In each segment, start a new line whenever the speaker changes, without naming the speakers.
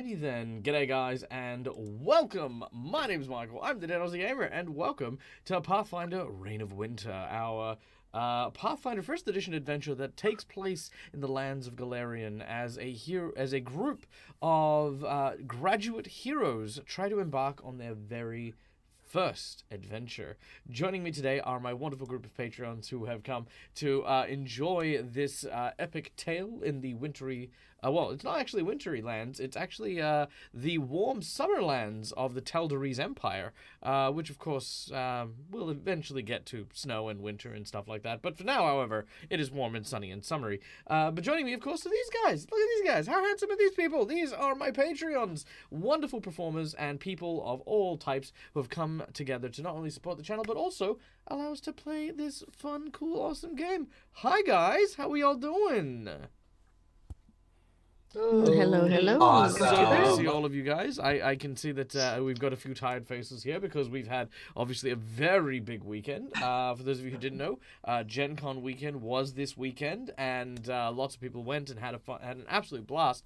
Alrighty then, g'day guys, and welcome. My name is Michael. I'm the Dead Aussie Gamer, and welcome to Pathfinder: Reign of Winter, our Pathfinder First Edition adventure that takes place in the lands of Golarion as a group of graduate heroes try to embark on their very first adventure. Joining me today are my wonderful group of Patreons who have come to enjoy this epic tale in the wintry. Well, it's not actually wintry lands. It's actually the warm summer lands of the Tel'Dari's Empire, which, of course, will eventually get to snow and winter and stuff like that. But for now, however, it is warm and sunny and summery. But joining me, of course, are these guys. Look at these guys. How handsome are these people? These are my Patreons. Wonderful performers and people of all types who have come together to not only support the channel, but also allow us to play this fun, cool, awesome game. Hi, guys. How are y'all doing?
Hello, hello.
Awesome. So good to see all of you guys. I can see that we've got a few tired faces here because we've had obviously a very big weekend. For those of you who didn't know, Gen Con weekend was this weekend, and lots of people went and had an absolute blast.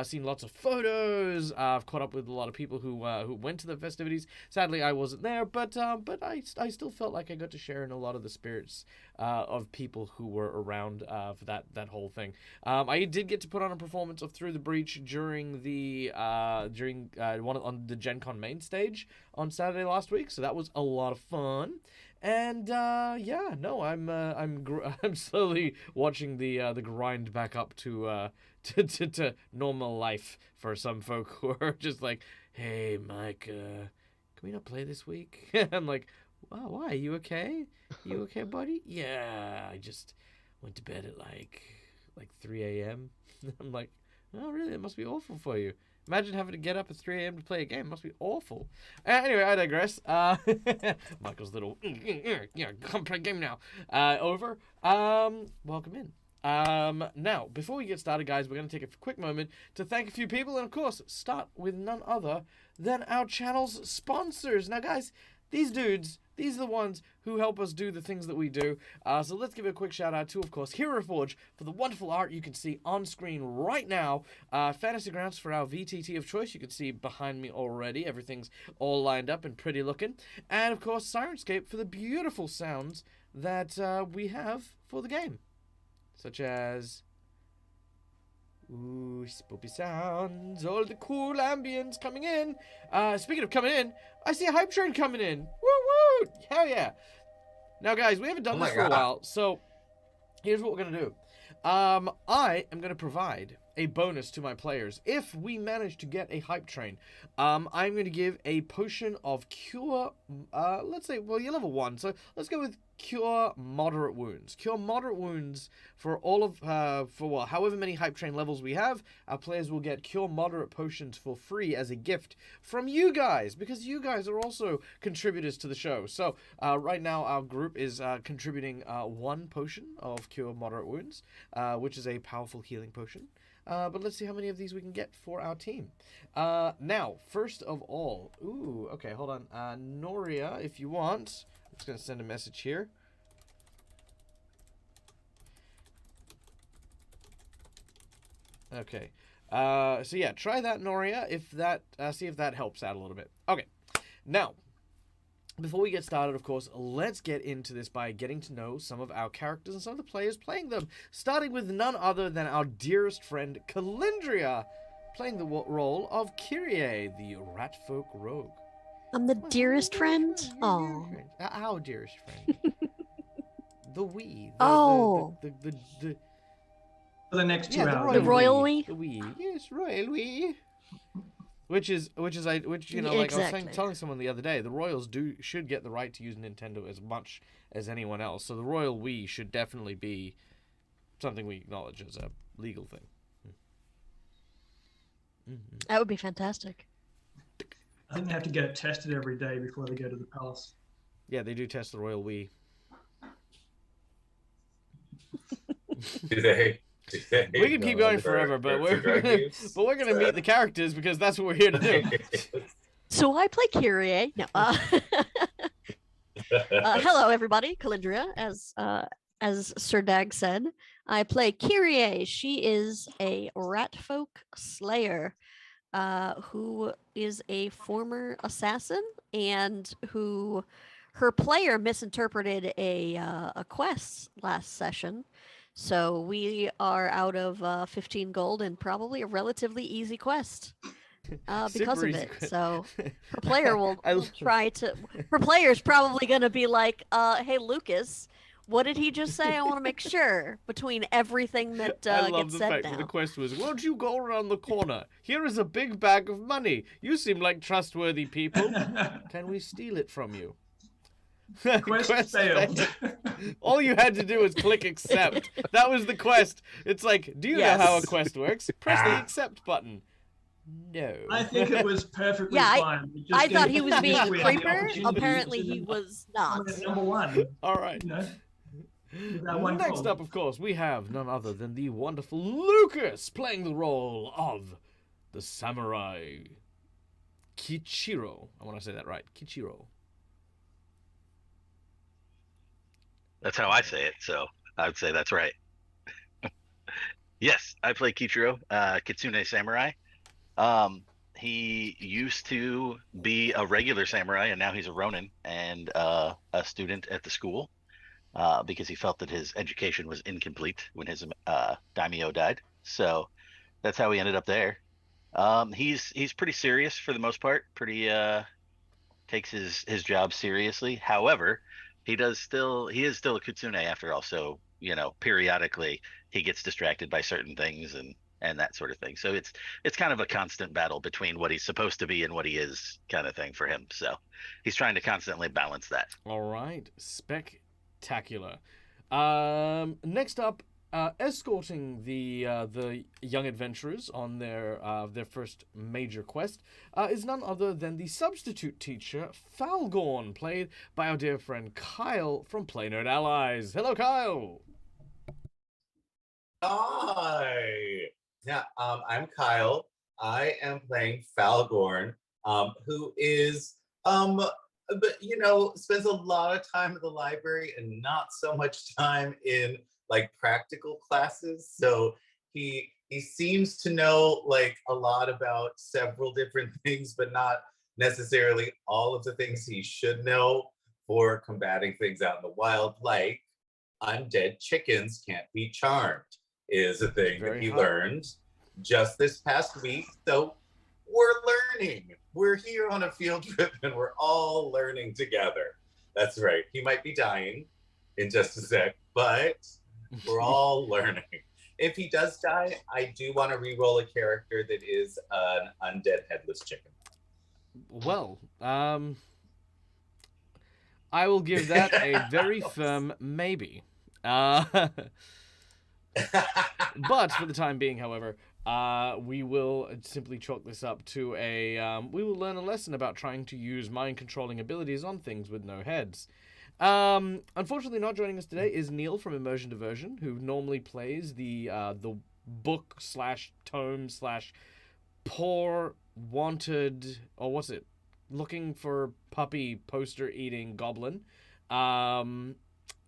Seen lots of photos. I've caught up with a lot of people who went to the festivities. Sadly, I wasn't there, but I still felt like I got to share in a lot of the spirits of people who were around for that whole thing. I did get to put on a performance of Through the Breach during the one on the Gen Con main stage on Saturday last week, so that was a lot of fun. And yeah, no, I'm slowly watching the grind back up to normal life for some folk who are just like, hey, Mike, can we not play this week? I'm like, wow, why? You okay? You okay, buddy? Yeah, I just went to bed at like 3 a.m. I'm like, oh, really? It must be awful for you. Imagine having to get up at 3 a.m. to play a game. It must be awful. Anyway, I digress. Michael's little, come play a game now. Over. Welcome in. Now, before we get started, guys, we're going to take a quick moment to thank a few people, and of course, start with none other than our channel's sponsors. Now, guys, these dudes, these are the ones who help us do the things that we do. So let's give a quick shout out to, of course, Hero Forge for the wonderful art you can see on screen right now. Fantasy Grounds for our VTT of choice. You can see behind me already. Everything's all lined up and pretty looking. And, of course, Sirenscape for the beautiful sounds that we have for the game. Such as... ooh, spoopy sounds, all the cool ambience coming in. Speaking of coming in, I see a hype train coming in. Woo woo! Hell yeah! Now, guys, we haven't done this for a while, so here's what we're gonna do. I am gonna provide a bonus to my players if we manage to get a hype train. I'm gonna give a potion of cure. Let's say, well, you're level 1, so let's go with cure moderate wounds. Cure moderate wounds for all of however many hype train levels we have. Our players will get cure moderate potions for free as a gift from you guys, because you guys are also contributors to the show. So right now our group is contributing 1 potion of cure moderate wounds, which is a powerful healing potion. But let's see how many of these we can get for our team. Now, first of all, ooh, okay, hold on. Noria, if you want, I'm just going to send a message here. Okay. So yeah, try that, Noria, if that, see if that helps out a little bit. Okay. Now, before we get started, of course, let's get into this by getting to know some of our characters and some of the players playing them, starting with none other than our dearest friend, Calendria, playing the role of Kyrie, the Ratfolk Rogue.
I'm the dearest friend? Oh.
Our dearest friend. The we.
For the next 2 hours.
The royal we?
The we. Yes, royal we. Which you know, like
exactly.
I was telling someone the other day, the royals should get the right to use Nintendo as much as anyone else. So the royal we should definitely be something we acknowledge as a legal thing. Mm-hmm.
That would be fantastic.
I think they have to get it tested every day before they go to the palace.
Yeah, they do test the royal we.
Do they?
We can keep going forever, but we're gonna meet the characters because that's what we're here to do.
So I play Kyrie. No. Hello, everybody. Calendria, as Sir Dag said, I play Kyrie. She is a ratfolk slayer. who is a former assassin and who her player misinterpreted a quest last session. So we are out of 15 gold and probably a relatively easy quest because
Super
of
easy
it.
quest.
So her player will
I
try to. Her player's probably going to be like, "Hey Lucas, what did he just say? I want to make sure between everything that
I love
gets
the
said
fact
now."
that the quest was, won't you go around the corner? Here is a big bag of money. You seem like trustworthy people. Can we steal it from you?
Quest failed.
All you had to do was click accept. That was the quest. It's like, do you know how a
Yes.
quest works? Press the accept button. No.
I think it was perfectly
Yeah,
fine. It just
I thought
gave
he was being a
Witch Queen the
creeper.
opportunity
Apparently,
to
he was not.
come in at number one.
All right.
You know, with that one
Next
gold.
up, of course, we have none other than the wonderful Lucas playing the role of the samurai Kichiro. I want to say that right. Kichiro.
That's how I say it, so I would say that's right. Yes, I play Kichiro, Kitsune Samurai. He used to be a regular samurai, and now he's a ronin and a student at the school because he felt that his education was incomplete when his daimyo died. So that's how he ended up there. He's pretty serious for the most part. Pretty takes his job seriously. However, he is still a kitsune after all. So periodically he gets distracted by certain things and that sort of thing. So it's kind of a constant battle between what he's supposed to be and what he is, kind of thing for him. So he's trying to constantly balance that.
All right, spectacular. Next up, escorting the young adventurers on their first major quest is none other than the substitute teacher Falgorn, played by our dear friend Kyle from Play Nerd Allies. Hello, Kyle.
Hi. Yeah, I'm Kyle. I am playing Falgorn, who is but spends a lot of time at the library and not so much time in like practical classes. So he seems to know like a lot about several different things, but not necessarily all of the things he should know for combating things out in the wild, like undead chickens can't be charmed is a thing that he learned just this past week. So we're learning. We're here on a field trip and we're all learning together. That's right. He might be dying in just a sec, but we're all learning. If he does die, I do want to re-roll a character that is an undead headless chicken.
Well, I will give that a very firm maybe. But for the time being, however, we will simply chalk this up to we will learn a lesson about trying to use mind-controlling abilities on things with no heads. Unfortunately, not joining us today is Neil from Immersion Diversion, who normally plays the book / tome / poor wanted, or what's it? Looking for puppy poster eating goblin.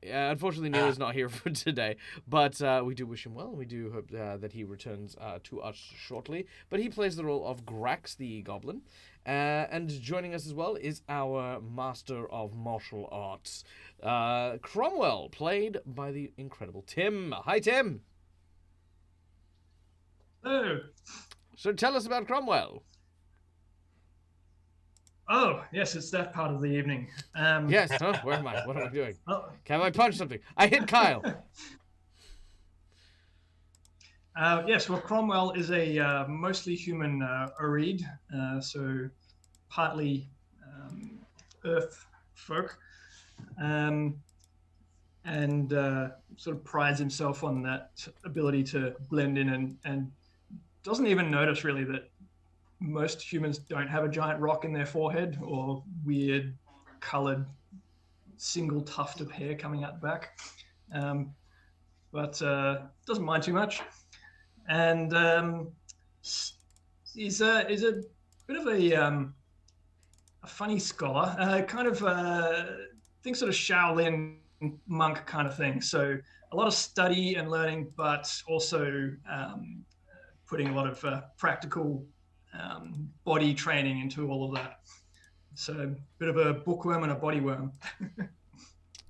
Unfortunately, Neil is not here for today, but we do wish him well. We do hope that he returns to us shortly. But he plays the role of Grax the Goblin. And joining us as well is our master of martial arts, Cromwell, played by the incredible Tim. Hi, Tim.
Hello.
So tell us about Cromwell.
Oh, yes, it's that part of the evening.
Yes, huh? Where am I? What am I doing?
Oh.
Can I punch something? I hit Kyle.
Yes, well, Cromwell is a mostly human Oreed, so partly earth folk, and sort of prides himself on that ability to blend in and doesn't even notice really that most humans don't have a giant rock in their forehead or weird colored single tuft of hair coming out the back, but doesn't mind too much. And he's a bit of a funny scholar, kind of think sort of Shaolin monk kind of thing. So a lot of study and learning, but also putting a lot of practical body training into all of that. So a bit of a bookworm and a bodyworm.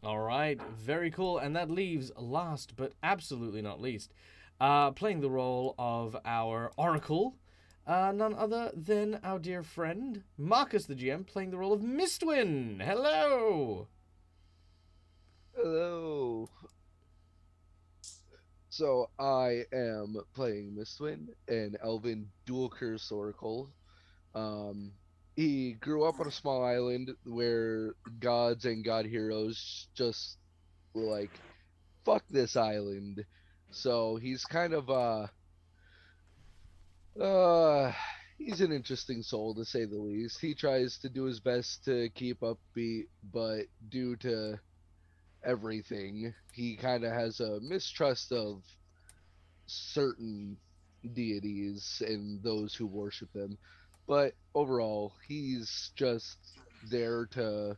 All right, very cool. And that leaves last but absolutely not least, playing the role of our Oracle, none other than our dear friend Marcus the GM, playing the role of Mistwin. Hello.
Hello. So I am playing Mistwin, an elven dual curse oracle. He grew up on a small island where gods and god heroes just were like, fuck this island. So he's kind of he's an interesting soul to say the least. He tries to do his best to keep upbeat, but due to everything, he kind of has a mistrust of certain deities and those who worship them. But overall, he's just there to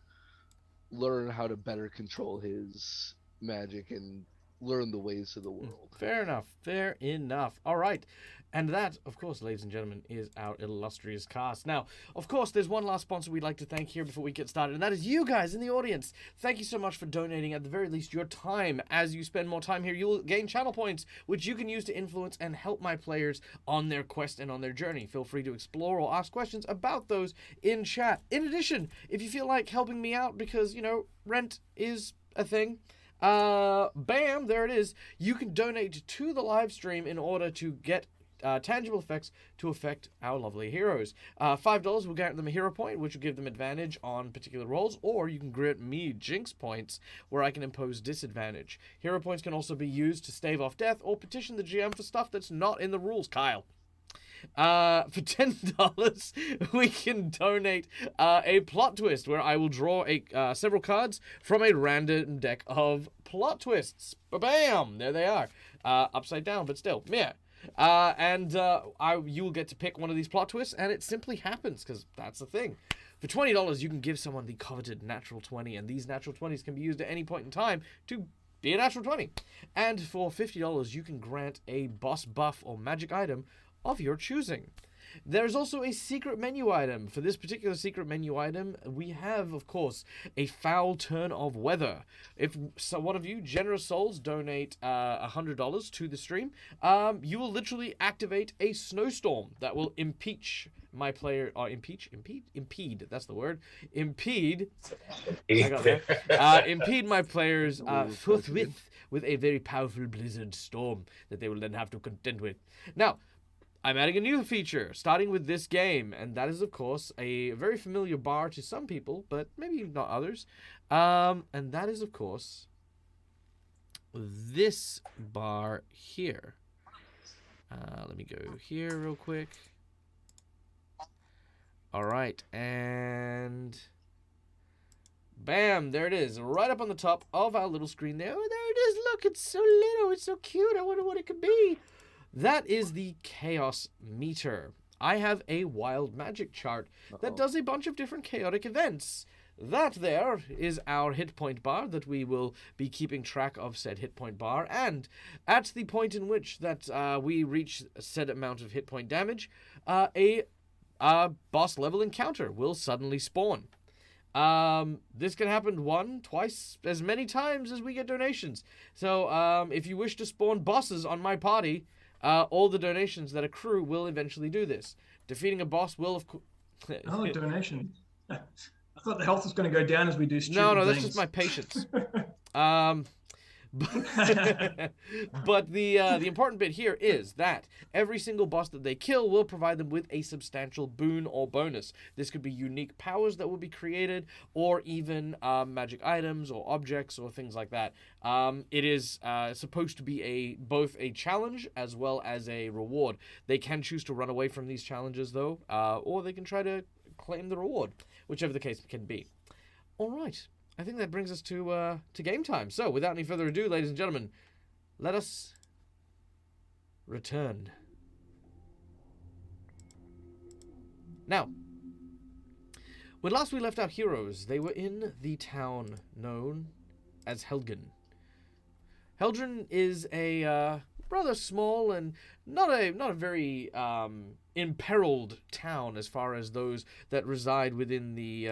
learn how to better control his magic and learn the ways of the world.
Fair enough. Fair enough. All right. And that, of course, ladies and gentlemen, is our illustrious cast. Now, of course, there's one last sponsor we'd like to thank here before we get started, and that is you guys in the audience. Thank you so much for donating, at the very least, your time. As you spend more time here, you will gain channel points, which you can use to influence and help my players on their quest and on their journey. Feel free to explore or ask questions about those in chat. In addition, if you feel like helping me out because, you know, rent is a thing, bam, there it is. You can donate to the live stream in order to get tangible effects to affect our lovely heroes. $5 will grant them a hero point, which will give them advantage on particular rolls, or you can grant me jinx points, where I can impose disadvantage. Hero points can also be used to stave off death or petition the GM for stuff that's not in the rules, Kyle. For $10, we can donate a plot twist, where I will draw several cards from a random deck of plot twists. Ba-bam! There they are. Upside down, but still, yeah. You will get to pick one of these plot twists, and it simply happens, because that's the thing. For $20, you can give someone the coveted natural 20, and these natural 20s can be used at any point in time to be a natural 20. And for $50, you can grant a boss buff or magic item of your choosing. There's also a secret menu item. For this particular secret menu item, we have, of course, a foul turn of weather. If one of you generous souls donate $100 to the stream, you will literally activate a snowstorm that will impede my player, impede, that's the word, impede, I got there, impede my players forthwith with a very powerful blizzard storm that they will then have to contend with. Now, I'm adding a new feature, starting with this game, and that is, of course, a very familiar bar to some people, but maybe not others. And that is, of course, this bar here. Let me go here real quick. All right, and bam, there it is, right up on the top of our little screen there. Oh, there it is. Look, it's so little. It's so cute. I wonder what it could be. That is the chaos meter. I have a wild magic chart that does a bunch of different chaotic events. That there is our hit point bar that we will be keeping track of said hit point bar, and at the point in which that we reach said amount of hit point damage, a boss level encounter will suddenly spawn. This can happen one, twice, as many times as we get donations. So if you wish to spawn bosses on my party, all the donations that accrue will eventually do this. Defeating a boss will, of course...
Oh, donation. I thought the health was going to go down as we do stupid
No,
things.
that's just my patience. But the important bit here is that every single boss that they kill will provide them with a substantial boon or bonus. This could be unique powers that will be created, or even magic items or objects or things like that. It is supposed to be both a challenge as well as a reward. They can choose to run away from these challenges, though, or they can try to claim the reward, whichever the case can be. All right. I think that brings us to game time. So, without any further ado, ladies and gentlemen, let us return. Now, when last we left our heroes, they were in the town known as Heldren. Heldren is a rather small and not a very imperiled town as far as those that reside within the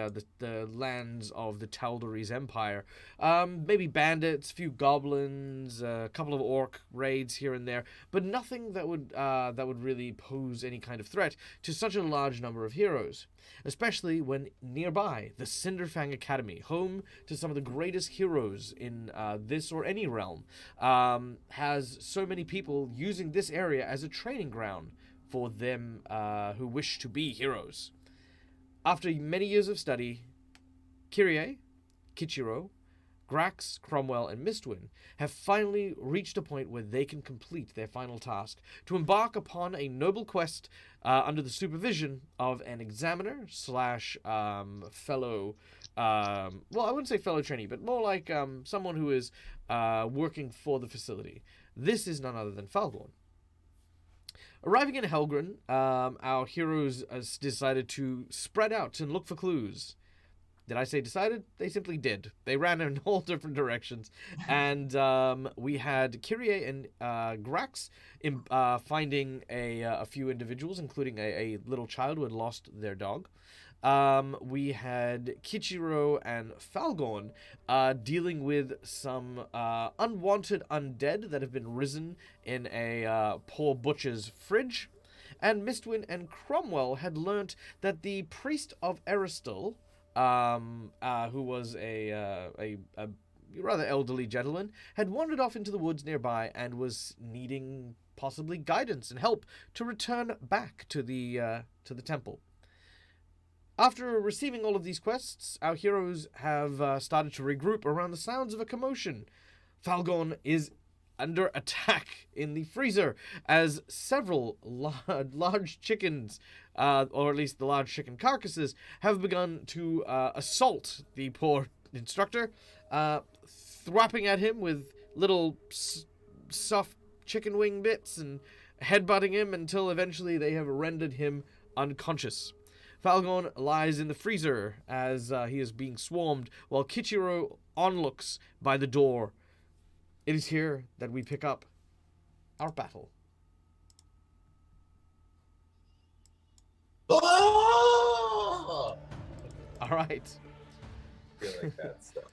lands of the Tal'Daris Empire. Maybe bandits, few goblins, a couple of orc raids here and there, but nothing that would really pose any kind of threat to such a large number of heroes. Especially when nearby, the Cinderfang Academy, home to some of the greatest heroes in this or any realm, has so many people using this area as a training ground for them who wish to be heroes. After many years of study, Kyrie, Kichiro, Grax, Cromwell, and Mistwin have finally reached a point where they can complete their final task to embark upon a noble quest under the supervision of an examiner slash fellow, well, I wouldn't say fellow trainee, but more like someone who is working for the facility. This is none other than Falgorn. Arriving in Heldren, our heroes decided to spread out and look for clues. Did I say decided? They simply did. They ran in all different directions. And we had Kyrie and Grax finding a few individuals, including a little child who had lost their dog. We had Kichiro and Falgorn dealing with some unwanted undead that have been risen in a poor butcher's fridge. And Mistwin and Cromwell had learnt that the priest of Aristil, who was a rather elderly gentleman, had wandered off into the woods nearby and was needing possibly guidance and help to return back to the temple. After receiving all of these quests, our heroes have started to regroup around the sounds of a commotion. Falgorn is under attack in the freezer as several large chickens, or at least the large chicken carcasses, have begun to assault the poor instructor, thwapping at him with little soft chicken wing bits and headbutting him until eventually they have rendered him unconscious. Falgorn lies in the freezer as he is being swarmed, while Kichiro onlooks by the door. It is here that we pick up our battle.
Oh!
All right.
I feel like that stuff.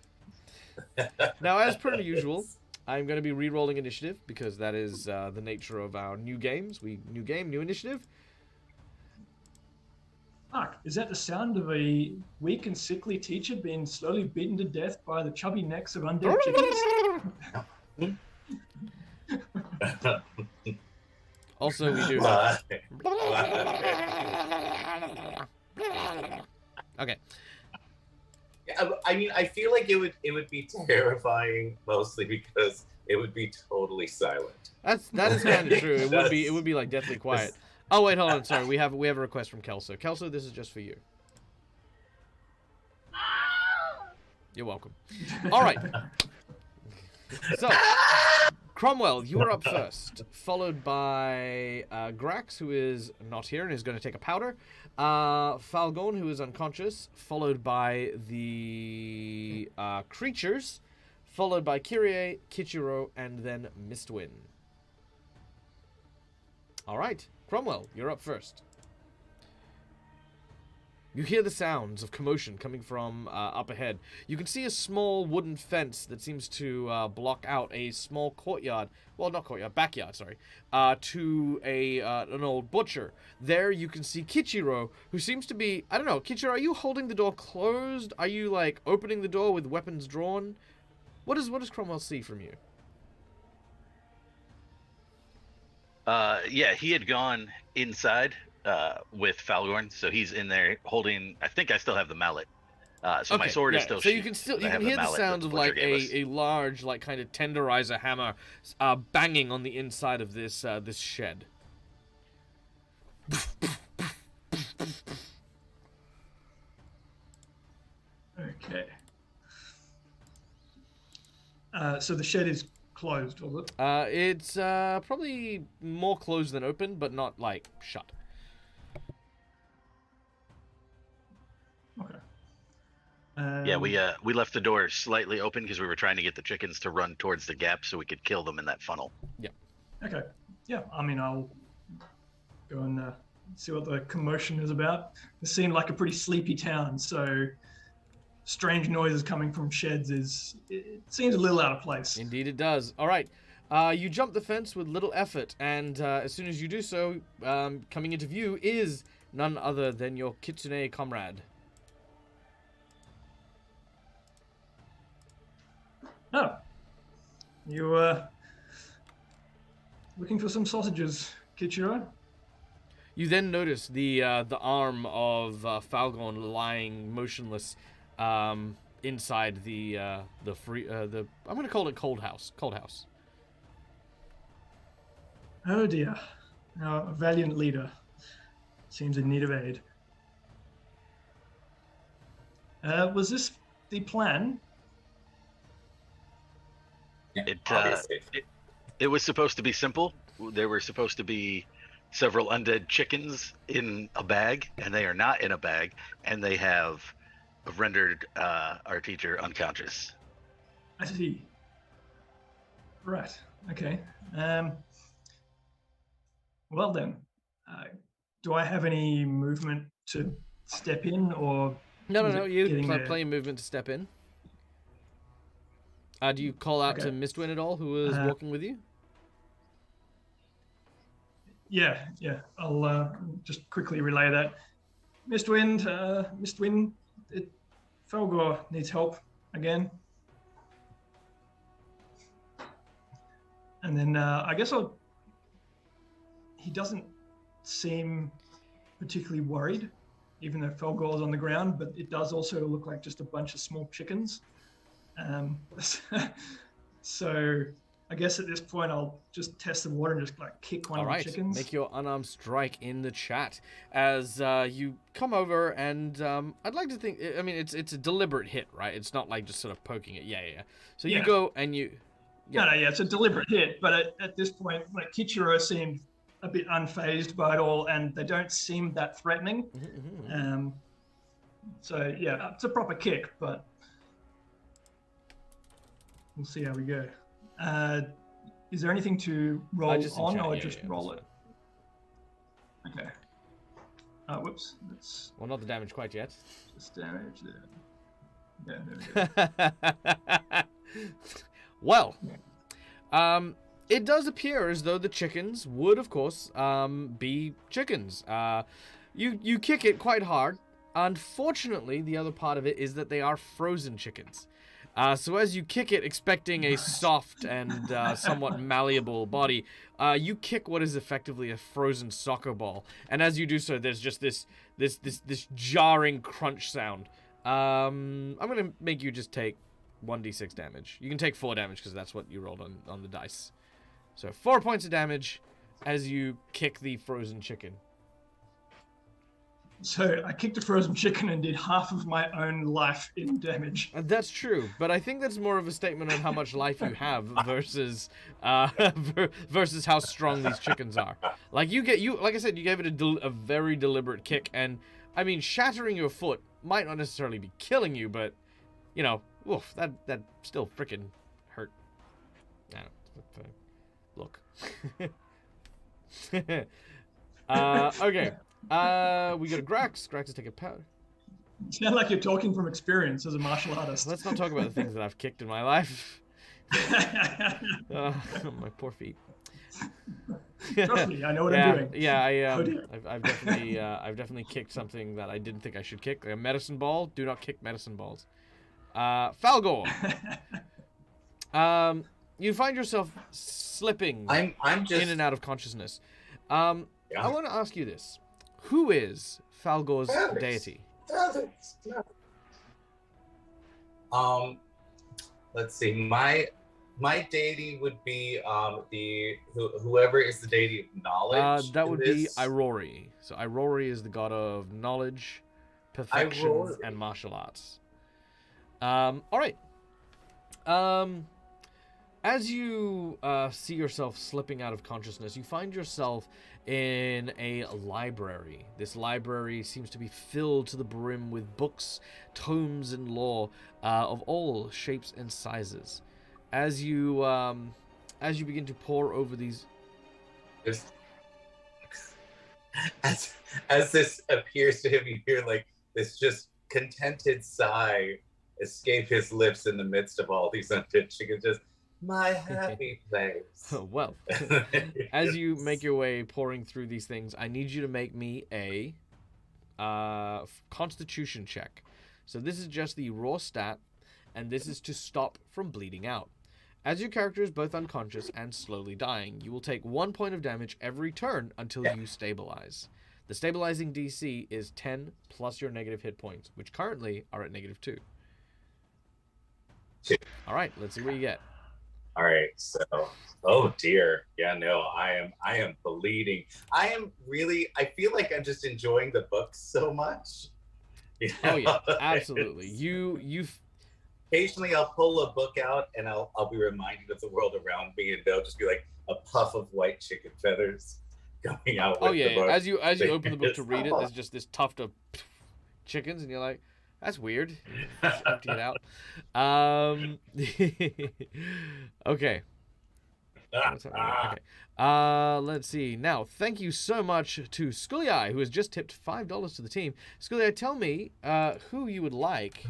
Now, as per usual, I'm going to be re-rolling initiative because that is the nature of our new games. New game, new initiative.
Fuck, is that the sound of a weak and sickly teacher being slowly beaten to death by the chubby necks of undead chickens?
Also, we do have... Okay.
I mean, I feel like it would be terrifying, mostly because it would be totally silent.
That is kind of true. It would be like deathly quiet. Oh wait, hold on. Sorry, we have a request from Kelso. Kelso, this is just for you. You're welcome. All right. So, Cromwell, you are up first, followed by Grax, who is not here and is going to take a powder. Falgorn, who is unconscious, followed by the creatures, followed by Kyrie, Kichiro, and then Mistwin. All right. Cromwell, you're up first. You hear the sounds of commotion coming from up ahead. You can see a small wooden fence that seems to block out a small courtyard. Well, not courtyard, backyard, sorry. To an old butcher. There you can see Kichiro, who seems to be... I don't know, Kichiro, are you holding the door closed? Are you, like, opening the door with weapons drawn? What does Cromwell see from you?
Yeah, he had gone inside with Falgorn, so he's in there holding. I think I still have the mallet. So okay, my sword is still.
So you can hear the sounds of like a large, like, kind of tenderizer hammer banging on the inside of this shed.
Okay. So the shed is closed, was it?
It's probably more closed than open, but not like shut.
Okay.
Yeah, we left the door slightly open because we were trying to get the chickens to run towards the gap so we could kill them in that funnel.
Yeah.
Okay. Yeah. I mean, I'll go and see what the commotion is about. It seemed like a pretty sleepy town, so strange noises coming from sheds it seems a little out of place.
Indeed it does. All right. You jump the fence with little effort, and as soon as you do so, coming into view is none other than your kitsune comrade.
Oh, you looking for some sausages, Kichiro?
You then notice the arm of Falgon lying motionless inside the I'm going to call it cold house. Cold house.
Oh dear, our valiant leader seems in need of aid. Was this the plan?
Yeah,
It
obviously.
it was supposed to be simple. There were supposed to be several undead chickens in a bag, and they are not in a bag, and they have rendered our teacher unconscious.
I see. Right. Okay. Well then, do I have any movement to step in, or
No. You
getting there?
play movement to step in. Do you call out
Okay.
to Mistwin at all, who is walking with you?
Yeah. I'll just quickly relay that. Mistwind, Felgor needs help again. And then I guess he doesn't seem particularly worried, even though Felgor is on the ground, but it does also look like just a bunch of small chickens. So I guess at this point I'll just test the water and just like kick one
All
of
right,
the chickens.
make your unarmed strike in the chat as you come over, and I'd like to think. I mean, it's a deliberate hit, right? It's not like just sort of poking it. Yeah. So you
Yeah.
go and you.
No, it's a deliberate hit, but at this point, like Kichiro seemed a bit unfazed by it all, and they don't seem that threatening. So yeah, it's a proper kick, but we'll see how we go. Is there anything to roll
Just in
on,
chat,
or
yeah,
just
yeah,
roll
that's
it? Okay. Whoops. That's
Well, not the damage quite yet.
just damage there. Yeah, there we go.
Well, it does appear as though the chickens would, of course, be chickens. You kick it quite hard. Unfortunately, the other part of it is that they are frozen chickens. So as you kick it, expecting a soft and somewhat malleable body, you kick what is effectively a frozen soccer ball. And as you do so, there's just this jarring crunch sound. I'm gonna make you just take 1d6 damage. You can take 4 damage because that's what you rolled on the dice. So 4 points of damage as you kick the frozen chicken.
So I kicked a frozen chicken and did half of my own life in damage.
That's true, but I think that's more of a statement on how much life you have versus versus how strong these chickens are. Like like I said, you gave it a very deliberate kick, and I mean, shattering your foot might not necessarily be killing you, but you know, oof, that still freaking hurt. I don't look. Okay. We go to Grax. Grax is taking powder.
You sound like you're talking from experience as a martial artist.
Let's not talk about the things that I've kicked in my life. My poor feet.
Trust me, I know what I'm doing.
Yeah,
Oh, dear.
I've definitely kicked something that I didn't think I should kick. Like a medicine ball. Do not kick medicine balls. Falgor. You find yourself slipping
I'm just
in and out of consciousness. I
Yeah.
want to ask you this: who is Falgor's
Alex.
deity?
Let's see. My deity would be whoever is the deity of knowledge.
That
in
would be
this.
Irori. So Irori is the god of knowledge, perfection,
Irori.
and martial arts. All right. As you see yourself slipping out of consciousness, you find yourself in a library. This library seems to be filled to the brim with books, tomes, and lore of all shapes and sizes. As you begin to pore over these,
Just- as this appears to him, you hear like this just contented sigh escape his lips in the midst of all these undead chickens. Just my happy place.
Well, as you make your way pouring through these things, I need you to make me a Constitution check. So this is just the raw stat, and this is to stop from bleeding out. As your character is both unconscious and slowly dying, you will take 1 point of damage every turn until you stabilize. The stabilizing DC is 10 plus your negative hit points, which currently are at -2. All right, let's see what you get.
All right, so oh dear, yeah, no, I am bleeding. I feel like I'm just enjoying the book so much. You know?
Oh yeah, absolutely. You
occasionally I'll pull a book out and I'll be reminded of the world around me, and there'll just be like a puff of white chicken feathers coming out.
Oh
with
yeah,
the book.
as you open the book to read it, there's just this tuft of chickens, and you're like, that's weird. Just empty it out. Okay. What's happening? Okay. Let's see. Now, thank you so much to Skully, who has just tipped $5 to the team. Skully, tell me who you would like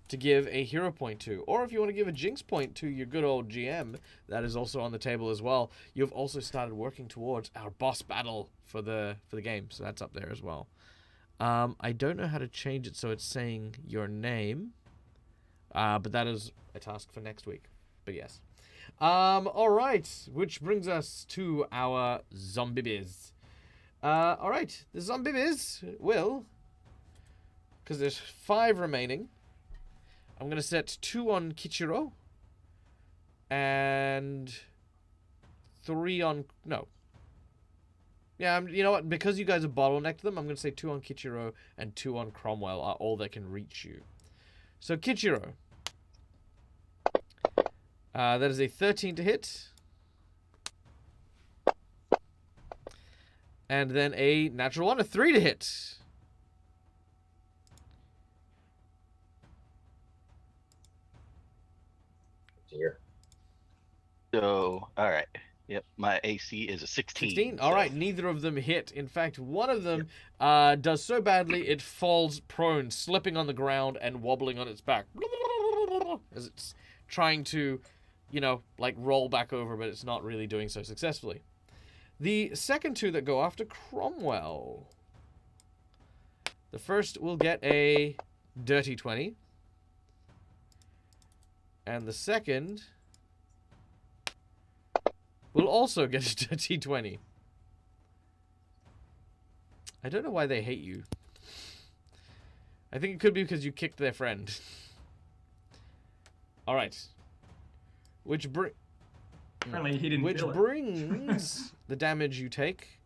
to give a hero point to, or if you want to give a jinx point to your good old GM, that is also on the table as well. You've also started working towards our boss battle for the game, so that's up there as well. I don't know how to change it so it's saying your name, but that is a task for next week. But yes. All right, which brings us to our zombie biz. All right, the zombie biz will, because there's 5 remaining, I'm going to set 2 on Kichiro and 3 on... No. Yeah, you know what? Because you guys have bottlenecked them, I'm going to say 2 on Kichiro and 2 on Cromwell are all that can reach you. So, Kichiro. That is a 13 to hit. And then a natural 1, a 3 to hit.
Dear.
So, all right. Yep, my AC is a 16.
16? All right, neither of them hit. In fact, one of them does so badly it falls prone, slipping on the ground and wobbling on its back. As it's trying to, you know, like roll back over, but it's not really doing so successfully. The second 2 that go after Cromwell. The first will get a dirty 20. And the second will also get a dirty 20. I don't know why they hate you. I think it could be because you kicked their friend. All right.
Apparently he didn't
Which
feel it.
brings the damage you take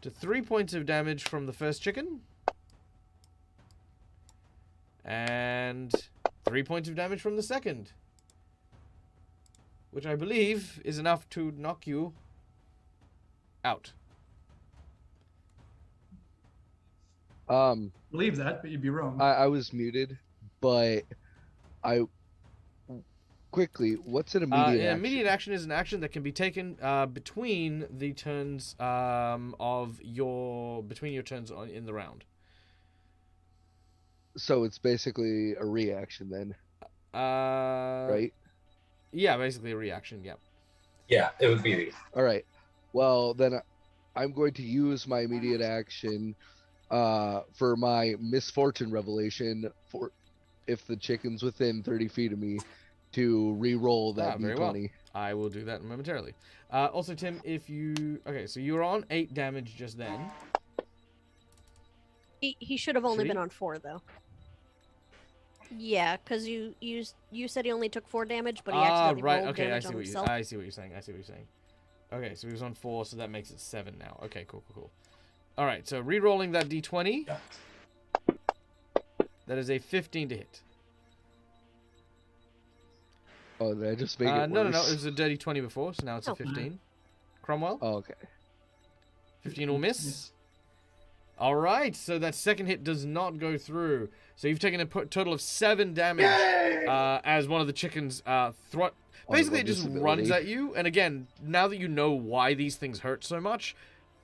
to 3 points of damage from the first chicken. And 3 points of damage from the second. Which I believe is enough to knock you out.
Believe that, but you'd be wrong.
I was muted, but quickly, what's an immediate action?
Immediate action is an action that can be taken between the turns between your turns in the round.
So it's basically a reaction then, right?
Yeah, basically a reaction. Yeah.
Yeah, it would be.
All right. Well, then I'm going to use my immediate action for my misfortune revelation for if the chicken's within 30 feet of me to re-roll that
very
d20.
well. I will do that momentarily. Also, Tim, if you... Okay, so you were on 8 damage just then.
He should have only
Should he?
been on 4 though. Yeah, because you said he only took 4 damage, but he accidentally
right.
rolled
Okay,
damage
I
on
see
himself.
what you're saying. Okay, so he was on 4, so that makes it 7 now. Okay, cool. All right, so re-rolling that d20. That is a 15 to hit.
Oh, did I just make it worse?
No. It was a dirty 20 before, so now it's a 15. Cromwell?
Oh, okay.
15 will miss. All right, so that second hit does not go through. So you've taken a total of 7 damage as one of the chickens basically it just runs at you. And again, now that you know why these things hurt so much,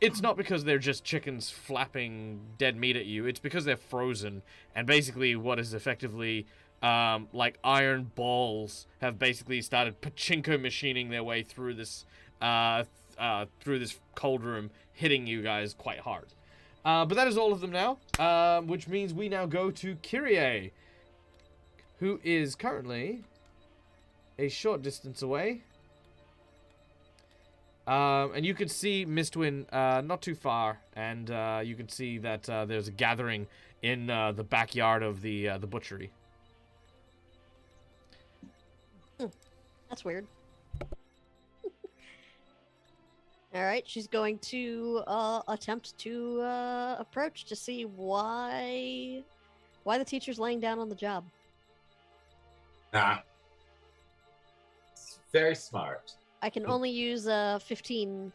it's not because they're just chickens flapping dead meat at you. It's because they're frozen, and basically what is effectively like iron balls have basically started pachinko machining their way through this cold room, hitting you guys quite hard. But that is all of them now, which means we now go to Kyrie, who is currently a short distance away. And you can see Mistwin not too far, and you can see that there's a gathering in the backyard of the butchery.
That's weird. All right, she's going to attempt to approach to see why the teacher's laying down on the job.
It's very smart.
I can only use 15.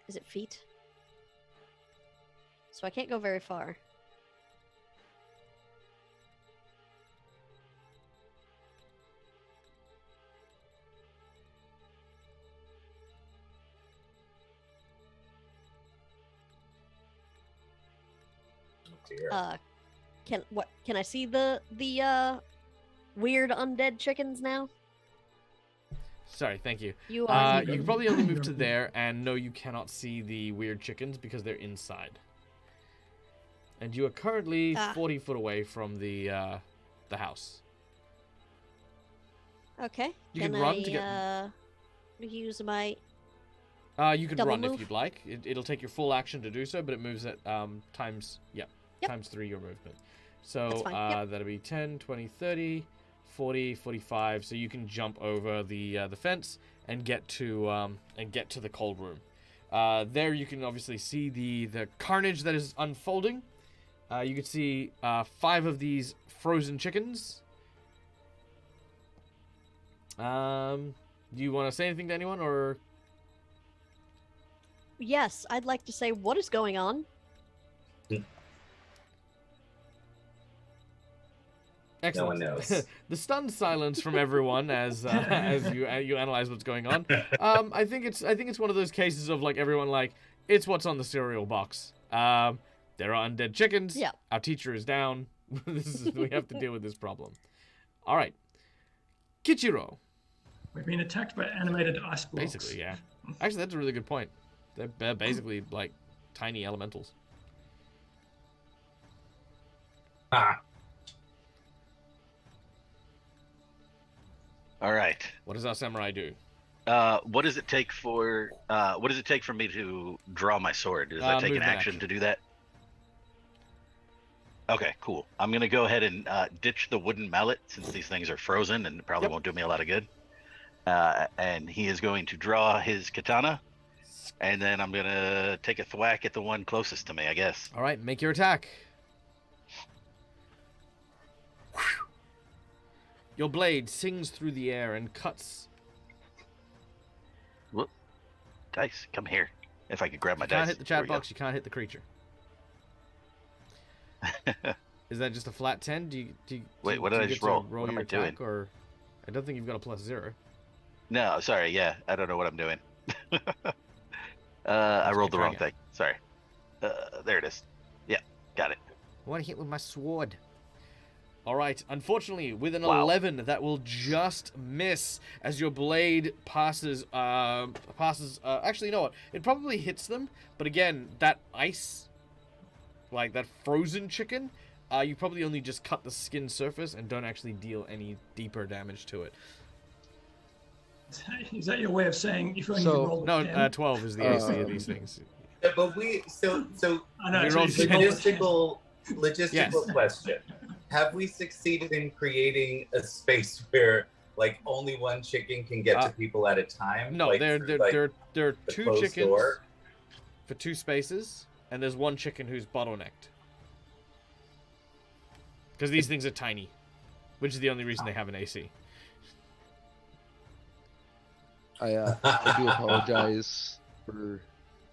Is it feet? So I can't go very far.
Dear.
Can I see the weird undead chickens now?
Sorry, thank you.
You are.
You can probably only move to there, and no, you cannot see the weird chickens because they're inside. And you are currently 40 foot away from the house.
Okay.
You can run to get.
Use my.
You can
double
run
move?
if you'd like. It'll take your full action to do so, but it moves at times times 3 your movement. So
That's fine. Yep.
that'll be 10, 20, 30, 40, 45. So you can jump over the fence and get to the cold room. There you can obviously see the carnage that is unfolding. You can see 5 of these frozen chickens. Do you want to say anything to anyone, or?
Yes, I'd like to say what is going on.
Excellent.
No one knows.
The stunned silence from everyone as you analyze what's going on. I think it's one of those cases of like everyone like it's what's on the cereal box. There are undead chickens.
Yeah.
Our teacher is down. We have to deal with this problem. All right, Kichiro.
We've been attacked by animated ice blocks.
Basically, yeah. Actually, that's a really good point. They're basically like tiny elementals.
All right.
What does our samurai do?
What does it take for me to draw my sword? Does that take an
movement
action
action.
to do that? Okay, cool. I'm gonna go ahead and ditch the wooden mallet since these things are frozen and probably won't do me a lot of good. And he is going to draw his katana, and then I'm gonna take a thwack at the one closest to me, I guess.
All right, make your attack. Your blade sings through the air and cuts.
Whoop. Dice, come here. If I could grab my
You can't
dice.
hit the
There
chat
we go.
box. You can't hit the creature. Is that just a flat 10?
Wait, what
do
did
you
I
get
just
to
roll?
roll
What am
your
I doing?
attack, or I don't think you've got a +0.
No, sorry. Yeah, I don't know what I'm doing. I rolled
keep
the wrong
trying
thing. Sorry. There it is. Yeah, got it.
I want to hit with my sword. All right. Unfortunately, with an
Wow.
11, that will just miss as your blade passes. Actually, you know what? It probably hits them, but again, that ice, like that frozen chicken, you probably only just cut the skin surface and don't actually deal any deeper damage to it.
Is that your way of saying if only
So-
you roll a
No,
10?
12 is the AC of these things.
Yeah, but so
I know,
you
so
rolled
if you roll a 10.
logistical
Yes.
question. Have we succeeded in creating a space where like only one chicken can get to people at a time?
No,
like,
there
through, like,
are
the
2
closed
chickens
door?
for 2 spaces, and there's 1 chicken who's bottlenecked. Because these things are tiny, which is the only reason they have an AC.
I do apologize for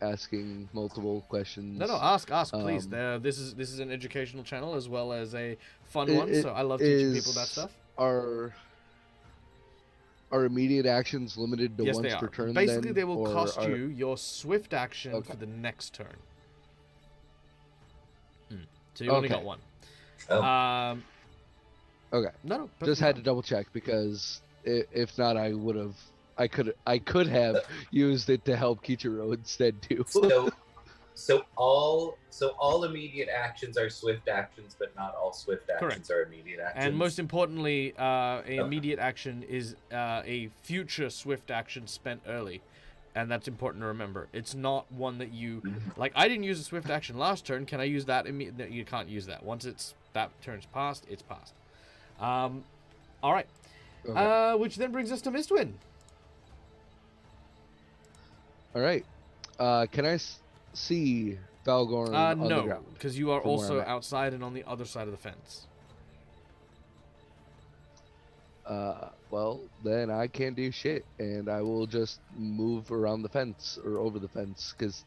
asking multiple questions.
No, ask, please.
Um,
This is an educational channel as well as a fun
It-
one,
it
so I love teaching
is
people that stuff.
Our Are immediate actions limited to
Yes,
once
they
per
are.
turn?
Basically,
then,
they will
or
cost
are-
you your swift action
Okay.
for the next turn. So you only got
Okay.
one.
Oh.
No,
Okay.
perfectly
Just had
fine.
to double check because if not, I could have used it to help Kichiro instead too.
So all immediate actions are swift actions, but not all swift actions are immediate actions.
And most importantly, an immediate action is a future swift action spent early. And that's important to remember. It's not one that you... Like, I didn't use a swift action last turn. Can I use that? No, you can't use that. Once that turn's passed, it's passed. All right.
Okay.
Which then brings us to Mistwin.
All right. Can I see Falgorn on the
No,
ground?
because you are
from where
also
I'm at?
outside and on the other side of the fence.
Well, then I can't do shit, and I will just move around the fence or over the fence because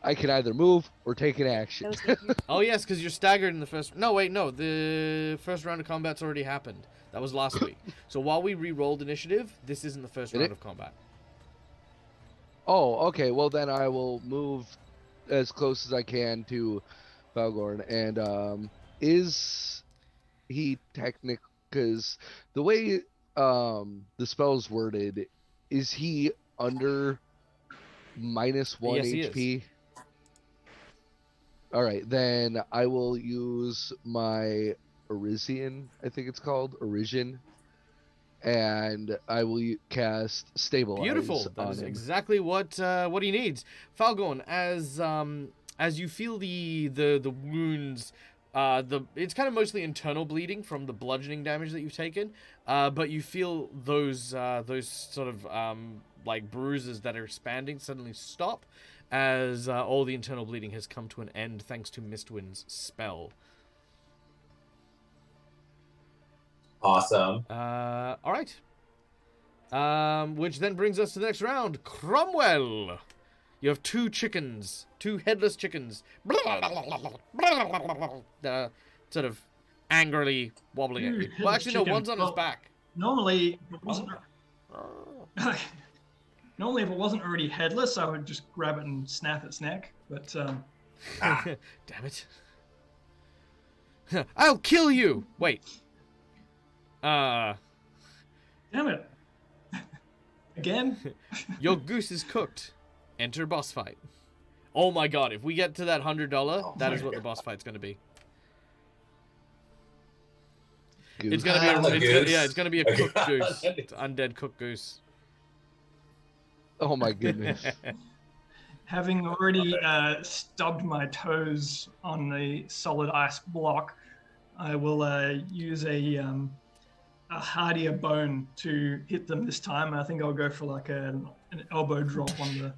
I can either move or take an action.
That was easier.
Oh, yes, because you're staggered in the first... No, wait, no. The first round of combat's already happened. That was last week. So while we re-rolled initiative, this isn't the first
Did
round
it?
of combat.
Oh, okay. Well, then I will move as close as I can to Falgorn. And is he technic? Because the way the spell's worded, is he under -1
Yes, he is.
HP? All right, then I will use my Irrisen, I think it's called Irrisen, and I will cast Stabilize.
Beautiful. That
on
is
him.
exactly what he needs. Falgon, as you feel the wounds, it's kind of mostly internal bleeding from the bludgeoning damage that you've taken, but you feel those sort of like bruises that are expanding suddenly stop, as all the internal bleeding has come to an end thanks to Mistwind's spell.
Awesome.
All right. Which then brings us to the next round. Cromwell. You have two headless chickens. Sort of angrily wobbling at you. Well, actually, no,
Chicken.
one's on his
Well,
back.
Normally, if it wasn't, normally if it wasn't already headless, I would just grab it and snap its neck. But
Damn it. I'll kill you. Wait.
damn it! Again?
Your goose is cooked. Enter boss fight. Oh my god, if we get to that $100, that is what the boss fight's going to be.
Goose.
It's going to be it's going to be a
Okay.
cooked goose. It's undead cooked goose.
Oh my goodness.
Having already stubbed my toes on the solid ice block, I will use a hardier bone to hit them this time. I think I'll go for like an elbow drop on the,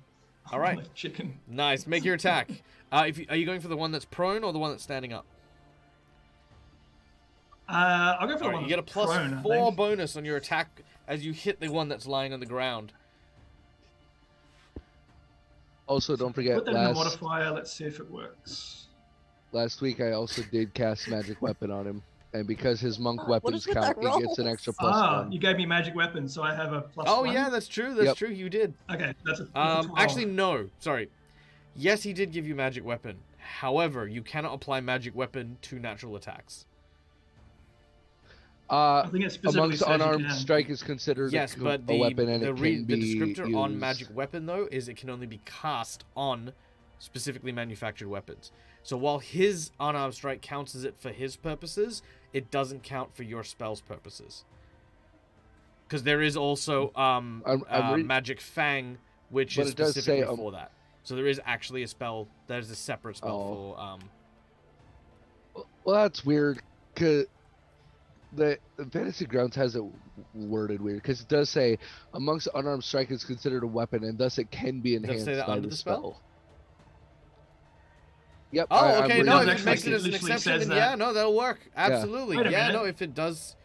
All right.
on the chicken.
Nice. Make your attack. Are you going for the one that's prone or the one that's standing up?
I'll go for the
All right,
one
you get a
that's
plus
prone, I
4
think.
bonus on your attack as you hit the one that's lying on the ground.
Also, don't forget,
Put that in the modifier. Let's see if it works.
last week I also did cast Magic Weapon on him. And because his monk
What
weapons
is with
count,
that
he gets an
roll?
extra +1.
You gave me magic weapon, so I have a +1.
Oh yeah, that's true. That's
Yep.
true. You did.
Okay, that's a 12.
Actually, no. Sorry. Yes, he did give you magic weapon. However, you cannot apply magic weapon to natural attacks.
I think it specifically
Amongst
says you
unarmed
can.
strike is considered
Yes,
a,
but
a
the
weapon and
the,
it
re-
can
the
be
descriptor on
used.
magic weapon though is it can only be cast on specifically manufactured weapons. So while his unarmed strike counts as it for his purposes, it doesn't count for your spell's purposes. Because there is also magic fang, which
But
is
it does
specifically
say,
for that. So there is actually a spell. There's a separate spell for
Well, that's weird, because the Fantasy Grounds has it worded weird, because it does say, amongst unarmed strike is considered a weapon, and thus it can be
Does it
enhanced
say that
by
under
the
the spell?
spell. Yep.
Oh,
I'm
okay.
reading
No,
it.
if
it.
it makes it as an
Literally
exception,
says
then
that.
yeah, no, that'll work. Absolutely.
Wait a
Yeah,
minute.
no, if it does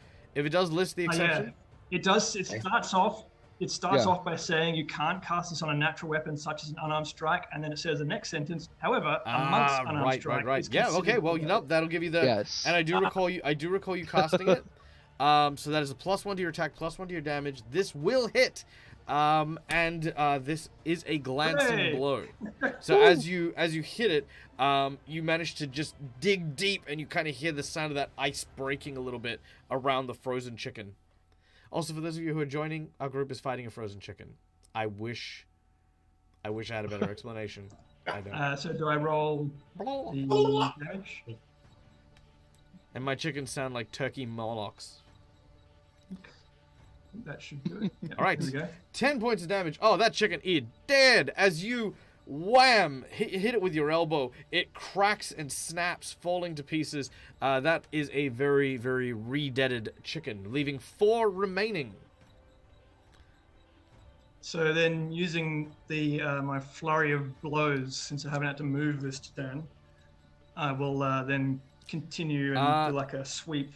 list the
Oh, yeah.
exception.
It does. It starts off. It starts
Yeah.
off by saying you can't cast this on a natural weapon such as an unarmed strike, and then it says the next sentence. However, amongst unarmed strike,
right.
is
Yeah, okay.
considered
Well,
a
you know, that'll give you the.
Yes.
And I do recall you casting it. So that is a +1 to your attack, +1 to your damage. This will hit. This is a glancing
Hooray!
blow. So as you hit it, you manage to just dig deep, and you kind of hear the sound of that ice breaking a little bit around the frozen chicken. Also, for those of you who are joining, our group is fighting a frozen chicken. I wish I had a better explanation. I don't.
So do I roll the damage?
And my chickens sound like turkey Morlocks.
That should do it. Yep,
All right,
here we go.
10 points of damage. Oh, that chicken is dead. As you wham, hit it with your elbow, it cracks and snaps, falling to pieces. That is a very, very re-deaded chicken, leaving 4 remaining.
So then, using the my flurry of blows, since I haven't had to move this turn, I will then continue and do like a sweep.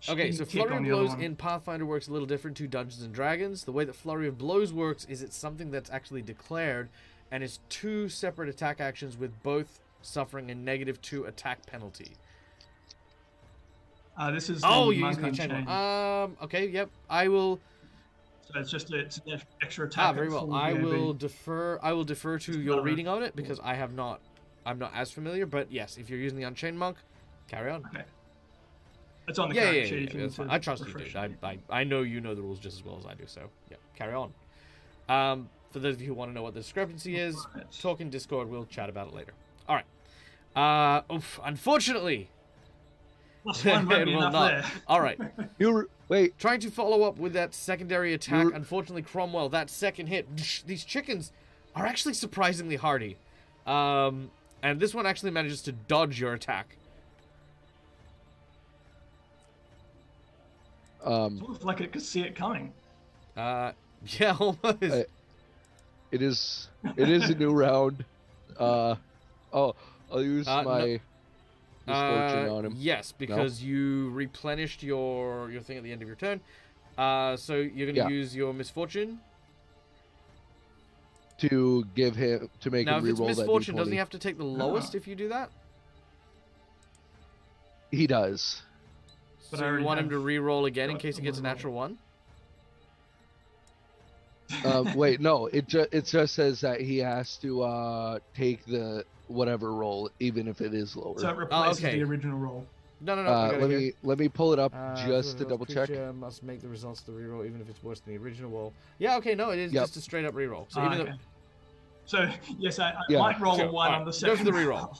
Okay, so
kick
Flurry
on
of
the other
Blows
one.
in Pathfinder works a little different to Dungeons and Dragons. The way that Flurry of Blows works is it's something that's actually declared, and it's 2 separate attack actions with both suffering a -2 attack penalty.
This is
Oh,
the
you
Monk
used the
Unchained.
chain one. Okay, yep. I will.
So it's an extra attack.
Very
at
well.
full
I
DAB.
will defer. I will defer to your
not a-
reading of it because I'm not as familiar. But yes, if you're using the Unchained Monk, carry on.
Okay. It's on the
Yeah,
character sheet.
yeah,
if you
that's
need
fine.
to
I trust you,
refresh
dude.
it.
I know you know the rules just as well as I do. So yeah, carry on. For those of you who want to know what the discrepancy is,
Right.
talk in Discord. We'll chat about it later. All right. Unfortunately,
Plus one won't
it
be
will
enough
not.
there.
All right.
Wait.
Trying to follow up with that secondary attack.
You're-
Unfortunately, Cromwell, that second hit, these chickens are actually surprisingly hardy. And this one actually manages to dodge your attack.
Looks like it could see it coming.
Yeah, almost.
It is a new round. I'll use
No.
my misfortune on him.
Yes, because you replenished your thing at the end of your turn. So you're gonna
Yeah.
use your misfortune.
To give him to make
Now,
him
if it's
reroll that
misfortune,
D20.
doesn't he have to take the lowest if you do that?
He does.
But
So
I
you
already
want him
have
to re-roll again in
got
case he
the
gets a
reroll.
natural 1?
Wait, no. It just says that he has to take the whatever roll, even if it is lower.
So it replaces
okay.
the original roll.
No. I got it here.
let me pull it up
Uh,
just to
the
double check.
creature must make the results of the reroll even if it's worse than the original roll. Yeah, okay, no, it is
Yep.
just a straight up reroll. So even
Okay.
though
So yes, I
Yeah,
might roll
sure.
a 1
Alright,
on the
go
second.
for the reroll.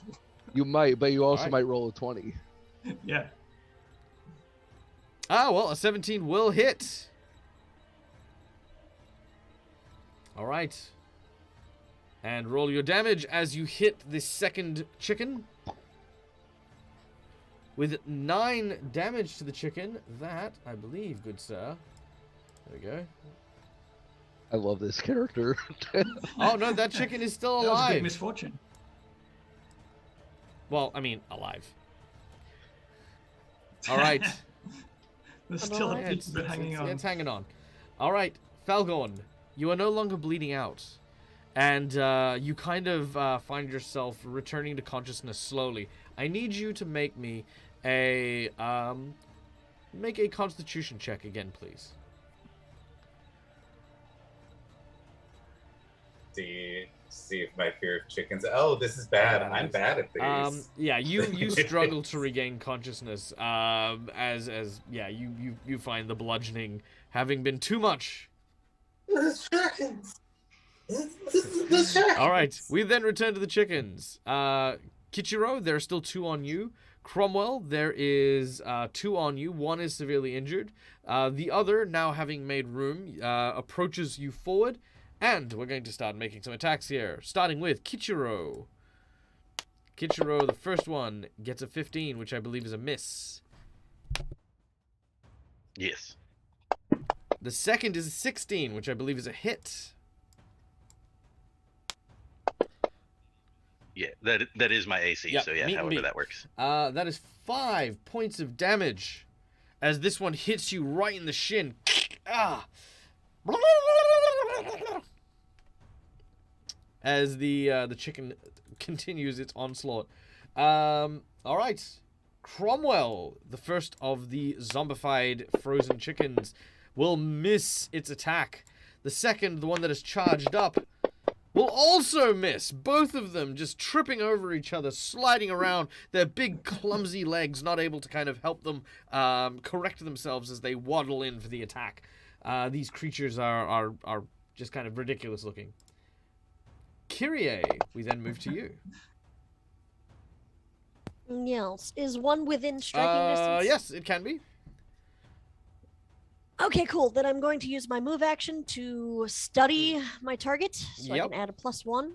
You might, but you also
Alright.
might roll a 20.
Yeah.
well, a 17 will hit. All right. And roll your damage as you hit the second chicken. With 9 damage to the chicken, that, I believe, good sir. There we go.
I love this character.
Oh, no, that chicken is still
That was a
alive.
good misfortune.
Well, I mean, alive. All right.
There's still a
Yeah,
piece of it hanging on.
It's hanging on. All right, Falgorn, you are no longer bleeding out. And you kind of find yourself returning to consciousness slowly. I need you to make me a Constitution check again, please.
See if my fear of chickens. Oh, this is bad. I'm bad at these.
Yeah, you struggle to regain consciousness. As you find the bludgeoning having been too much.
The chickens. The chickens.
All right, we then return to the chickens. Kichiro, there are still 2 on you. Cromwell, there is 2 on you. 1 is severely injured. The other, now having made room, approaches you forward. And we're going to start making some attacks here. Starting with Kichiro. Kichiro, the first one, gets a 15, which I believe is a miss.
Yes.
The second is a 16, which I believe is a hit.
Yeah, that is my AC.
Yep,
So yeah,
meet and
however
beat.
that works.
That is 5 points of damage. As this one hits you right in the shin. Ah! As the chicken continues its onslaught. All right. Cromwell, the first of the zombified frozen chickens, will miss its attack. The second, the one that is charged up, will also miss. Both of them just tripping over each other, sliding around, their big clumsy legs not able to kind of help them correct themselves as they waddle in for the attack. These creatures are just kind of ridiculous looking. Kyrie, we then move to you.
Yes. Is one within striking distance?
Yes, it can be.
Okay, cool. Then I'm going to use my move action to study my target, so I
Yep.
can add a +1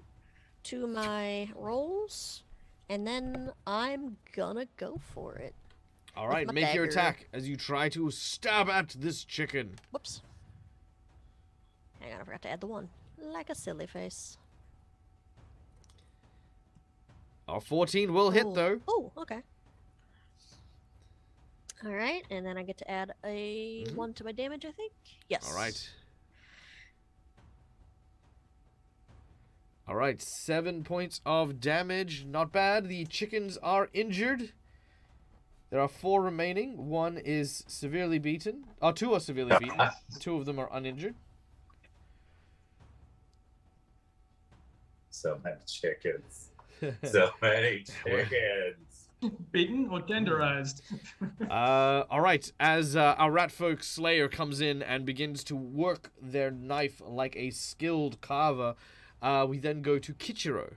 to my rolls, and then I'm gonna go for it.
All
With
right,
my
make your
dagger.
attack as you try to stab at this chicken.
Whoops. Hang on, I forgot to add the 1. Like a silly face.
Our 14 will hit,
Oh.
though.
Oh, okay. All right, and then I get to add a 1 to my damage, I think. Yes.
All right. All right, 7 points of damage. Not bad. The chickens are injured. There are 4 remaining. 1 is severely beaten. Oh, 2 are severely beaten. 2 of them are uninjured.
So many chickens. So many chickens.
Beaten or tenderized?
All right. As our ratfolk slayer comes in and begins to work their knife like a skilled carver, we then go to Kichiro.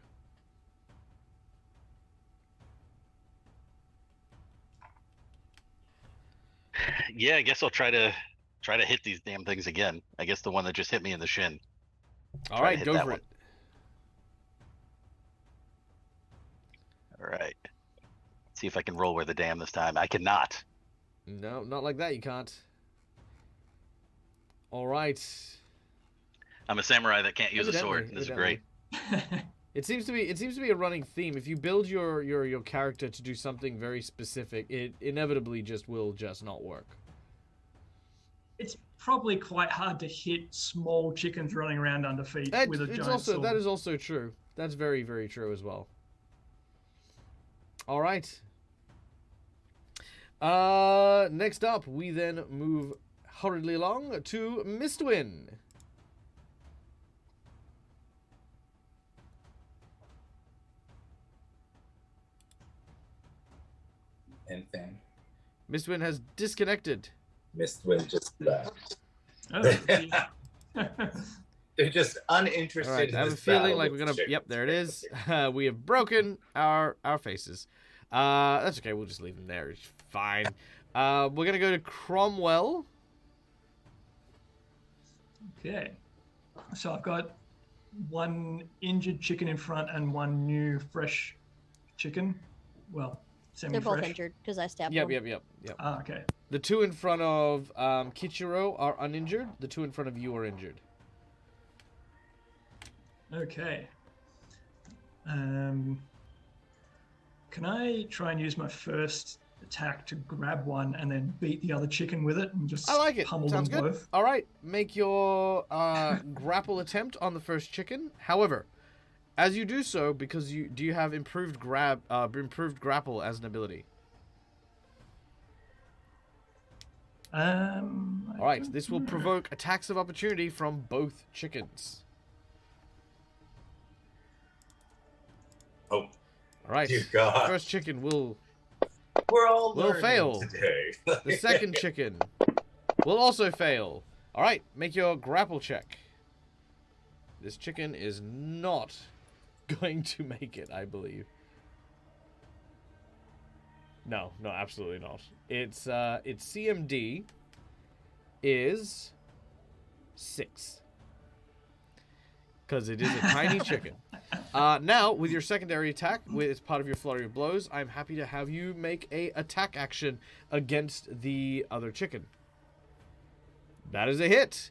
Yeah, I guess I'll try to hit these damn things again. I guess the one that just hit me in the shin.
All
Try to
right,
hit
go
that
for
one.
it.
All right. See if I can roll where the damn this time. I cannot.
No, not like that. You can't. All right.
I'm a samurai that can't use a sword.
Evidently,
This is great.
It seems to be a running theme. If you build your character to do something very specific, it inevitably will not work.
It's probably quite hard to hit small chickens running around under feet with a giant sword.
That is also true. That's very, very true as well. All right. Next up, we then move hurriedly along to Mistwin.
Anything.
Mistwin has disconnected.
Mistwin just left.
Oh,
They're just uninterested.
All right,
in
I have a
this
feeling
battle
like
with
we're gonna.
chickens.
Yep, there it is. We have broken our faces. That's okay. We'll just leave them there. It's fine. We're gonna go to Cromwell.
Okay. So I've got 1 injured chicken in front and 1 new fresh chicken. Well,
They're
semi-fresh.
both injured because I stabbed
Yep,
one.
yep.
Ah, okay.
The 2 in front of Kichiro are uninjured. The 2 in front of you are injured.
Okay. Can I try and use my first attack to grab one and then beat the other chicken with it and just
I like it.
pummel
Sounds
them
good.
both?
All right, make your grapple attempt on the first chicken. However, as you do so, because you have improved grapple as an ability. All right, this will provoke attacks of opportunity from both chickens.
Oh,
All right,
dear God.
first chicken will
We're all
Will
learning
fail.
today.
The second chicken will also fail. All right, make your grapple check. This chicken is not going to make it, I believe. No, absolutely not. Its CMD is 6. Because it is a tiny chicken. Now, with your secondary attack, as part of your flurry of blows, I'm happy to have you make a attack action against the other chicken. That is a hit.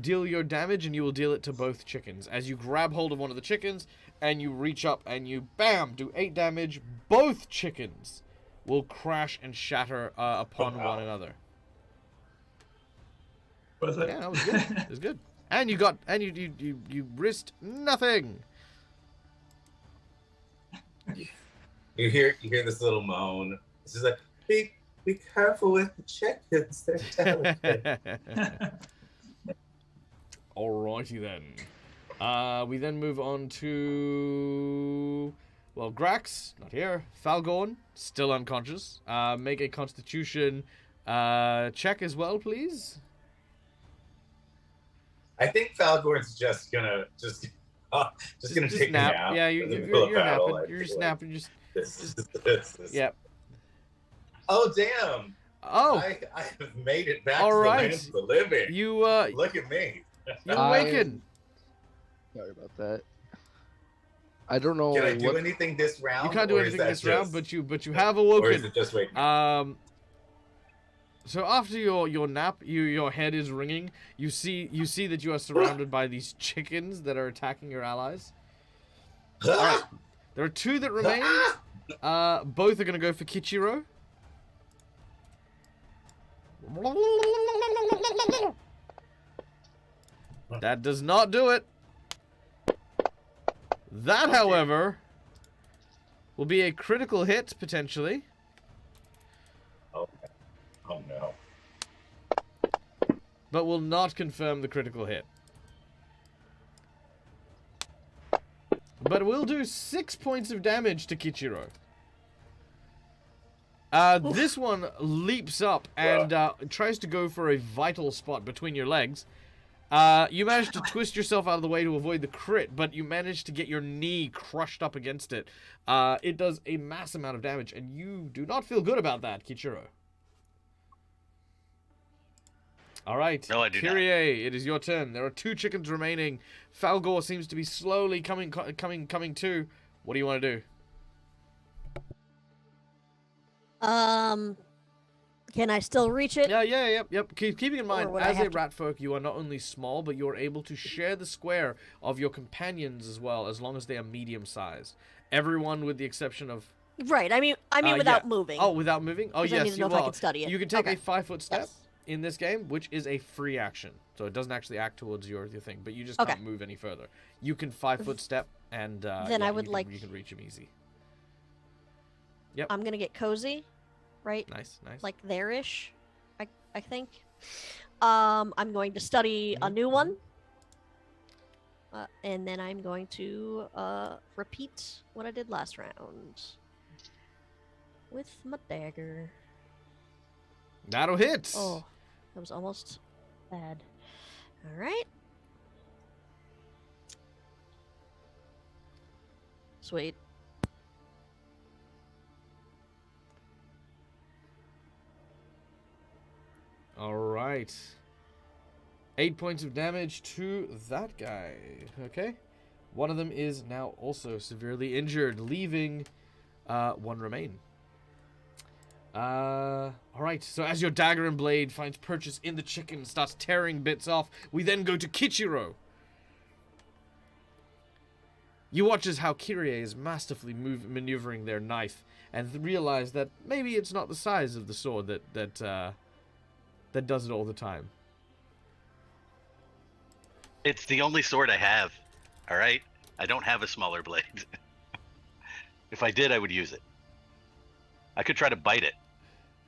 Deal your damage, and you will deal it to both chickens. As you grab hold of one of the chickens, and you reach up, and you, bam, do 8 damage. Both chickens will crash and shatter upon one another.
Worth it.
Yeah, that was good. It was good. And you risked nothing.
You hear this little moan. This is like, be careful with the chickens. They're delicate.
Alrighty then. We then move on to, well, Grax, not here. Falgorn, still unconscious. Make a Constitution check as well, please.
I think Falgorn's just gonna gonna take
nap.
a nap.
Yeah,
in the
you're
middle of battle,
napping.
I
You're
feel
just
like.
napping. Just
This.
yeah.
Oh damn!
Oh,
I have made it back
all
to the
right.
land of the living.
you
Look at me.
you awaken.
Sorry about that. I don't know
Can I do
what.
anything this round?
You can't do
or is
anything
that
this round,
just-
but you have
Or is
awoken.
it just waiting?
So after your nap, your head is ringing. You see that you are surrounded by these chickens that are attacking your allies. All right, there are 2 that remain. Both are gonna go for Kichiro. That does not do it. That, however, will be a critical hit potentially.
Okay. Oh no.
But will not confirm the critical hit. But will do 6 points of damage to Kichiro. This one leaps up and tries to go for a vital spot between your legs. You manage to twist yourself out of the way to avoid the crit, but you manage to get your knee crushed up against it. It does a mass amount of damage, and you do not feel good about that, Kichiro. All right,
No, I do not.
Kyrie, it is your turn. There are 2 chickens remaining. Falgor seems to be slowly coming to. What do you want to do?
Can I still reach it?
Yep. Keeping in mind,
would I
as a
have to-
rat folk, you are not only small, but you are able to share the square of your companions as well, as long as they are medium-sized. Everyone, with the exception of
Right. I mean
yeah.
without moving.
Oh, without moving? Oh,
'Cause I
yes,
need to
you
know if I
are.
can study it.
You can take
Okay.
a 5-foot step
Yes.
in this game, which is a free action. So it doesn't actually act towards your thing, but you just
Okay.
can't move any further. You can 5-foot step, and
Then
yeah,
I would
you
like-
can reach him easy.
I'm gonna get cozy, right?
Nice.
Like there-ish, I think. I'm going to study a new one. And then I'm going to repeat what I did last round. With my dagger.
That'll hit.
Oh, that was almost bad. Alright. Sweet.
All right. 8 points of damage to that guy. Okay. One of them is now also severely injured, leaving 1 remain. All right. So as your dagger and blade finds purchase in the chicken, starts tearing bits off, we then go to Kichiro. You watch as how Kyrie is masterfully maneuvering their knife, and realize that maybe it's not the size of the sword that does it all the time.
It's the only sword I have. All right, I don't have a smaller blade. If I did, I would use it. I could try to bite it.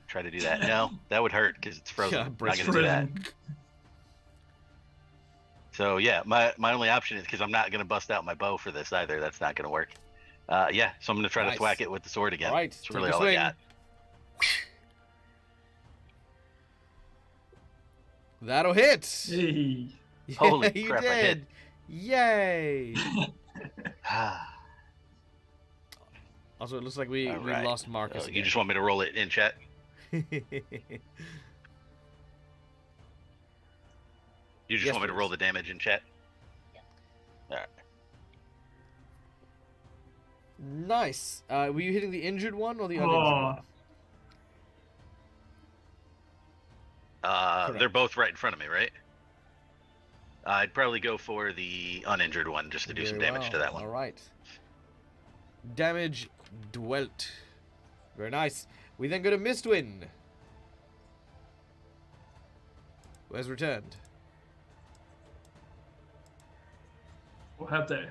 Try to do that. No, that would hurt because it's frozen.
Yeah,
I'm not
breaks
gonna do that.
Frozen.
So yeah, my only option is because I'm not gonna bust out my bow for this either. That's not gonna work. Yeah, so I'm gonna try
Nice.
to thwhack it with the sword again.
All right,
That's
take
really
a
all I
swing.
got.
That'll hit.
Hey.
Yeah,
Holy
you
crap, I hit.
did. Yay. Also, it looks like we
Alright.
lost Marcus
You
again.
just want me to roll it in chat? You just
Yes,
want me to
please.
roll the damage in chat? Alright.
Nice. Were you hitting the injured one or the uninjured
Oh.
one?
They're both right in front of me, right? I'd probably go for the uninjured one just to do some
Very
damage
well.
to that one.
All right. Damage dwelt. Very nice. We then go to Mistwind, who has returned.
What have they?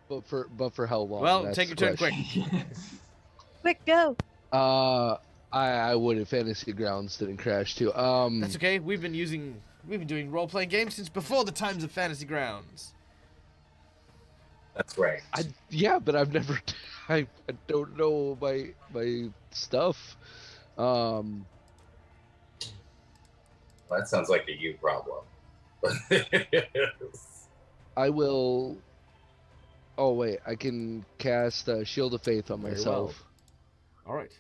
But for how long?
Well,
That's
take your
the
turn quick.
question.
Quick, go!
I would if Fantasy Grounds didn't crash too.
That's okay. We've been doing role-playing games since before the times of Fantasy Grounds.
That's right.
Yeah, but I've never. I don't know my stuff.
Well, that sounds like a you problem.
I will. Oh wait, I can cast Shield of Faith on
Very
myself.
All right.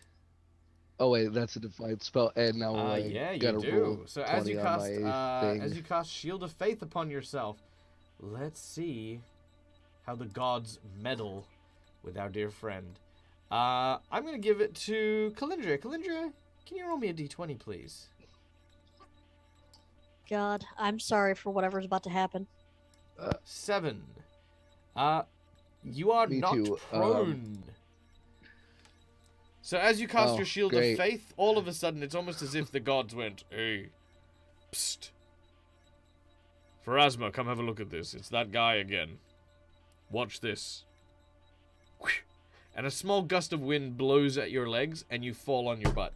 Oh wait, that's a defiant spell, and now
Yeah, you
gotta roll
do. So as
20
you
on
cast,
my thing.
as you cast Shield of Faith upon yourself, let's see how the gods meddle with our dear friend. I'm gonna give it to Kalindra. Kalindra, can you roll me a d20, please?
God, I'm sorry for whatever's about to happen.
7. You are
Me
knocked
too,
prone. So as you cast
Oh,
your Shield
great.
of Faith, all of a sudden it's almost as if the gods went, "Hey, psst. Pharasma, come have a look at this. It's that guy again. Watch this." Whew. And a small gust of wind blows at your legs, and you fall on your butt.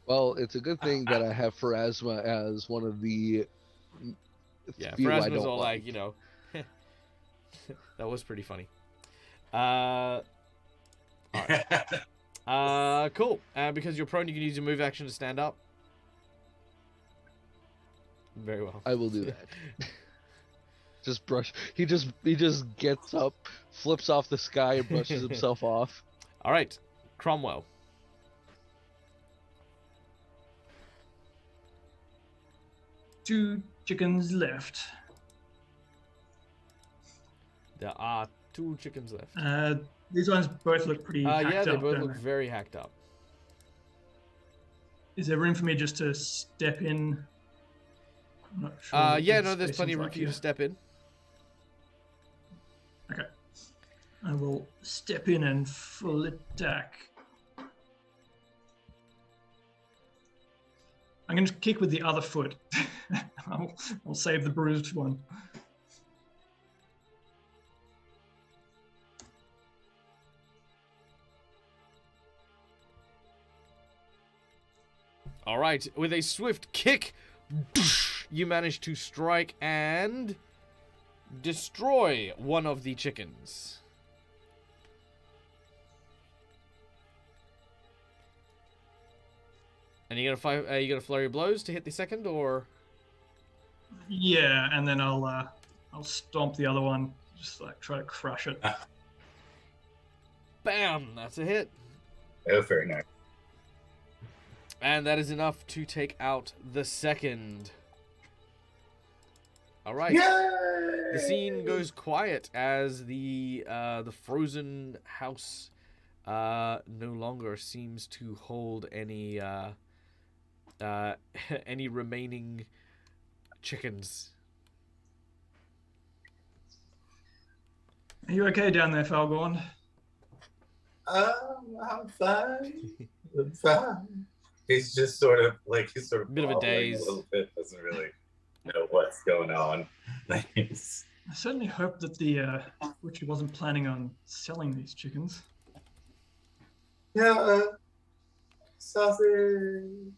Well, it's a good thing that I have Pharasma as one of the
Yeah,
few I
Pharasma's
don't
all like, that was pretty funny. Cool. Because you're prone, you can use your move action to stand up. Very well.
I will do that. Just brush. He just gets up, flips off the sky, and brushes himself off.
All right, Cromwell.
Two chickens left.
There are 2 chickens left.
These ones both look pretty hacked
Yeah, they
up,
both
don't
look very hacked up.
Is there room for me just to step in? I'm not sure what
Yeah,
the
no, there's
space
plenty
is
of room
like
for you to
here.
step in.
Okay. I will step in and full attack. I'm going to kick with the other foot. I'll save the bruised one.
All right, with a swift kick, you manage to strike and destroy one of the chickens. And you gonna flurry of blows to hit the second, or?
Yeah, and then I'll stomp the other one. Just like try to crush it.
Bam! That's a hit.
Oh, very nice.
And that is enough to take out the second. All right.
Yay!
The scene goes quiet as the frozen house no longer seems to hold any any remaining chickens.
Are you okay down there, Falgorn?
I'm fine. I'm fine. He's just sort of
Bit of a
wobbling
daze.
a little bit, doesn't really know what's going on. Nice.
I certainly hope that the butcher wasn't planning on selling these chickens.
Yeah, sausage.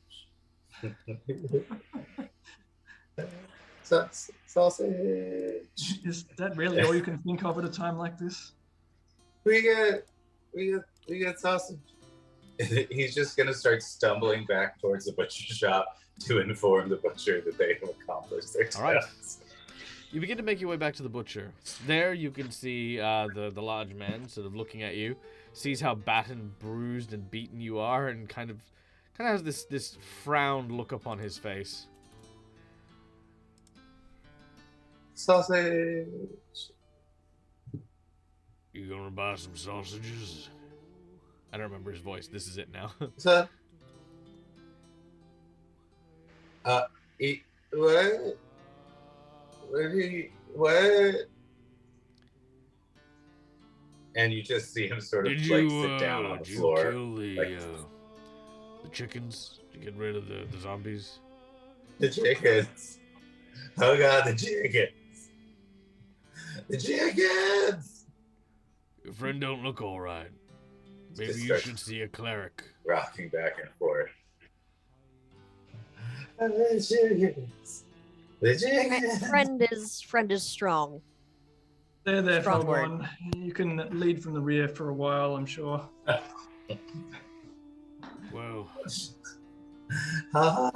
Sausage.
Is that really all you can think of at a time like this?
We get sausage. He's just gonna start stumbling back towards the butcher shop to inform the butcher that they have accomplished their task.
All right. You begin to make your way back to the butcher. There you can see the large man sort of looking at you, sees how battered, bruised, and beaten you are, and kind of has this frowned look upon his face.
Sausage.
You gonna buy some sausages? I don't remember his voice. This is it now.
So, what? What? And you just see him sort of sit down on the floor.
Did you kill the chickens? Did you get rid of the zombies?
The chickens. Oh god, the chickens. The chickens.
Your friend don't look all right. Maybe
Just
you
starts
should see a cleric.
rocking back and forth. The
Friend is strong.
There,
Strong word.
Felgorn. You can lead from the rear for a while, I'm sure.
Well,
Ah,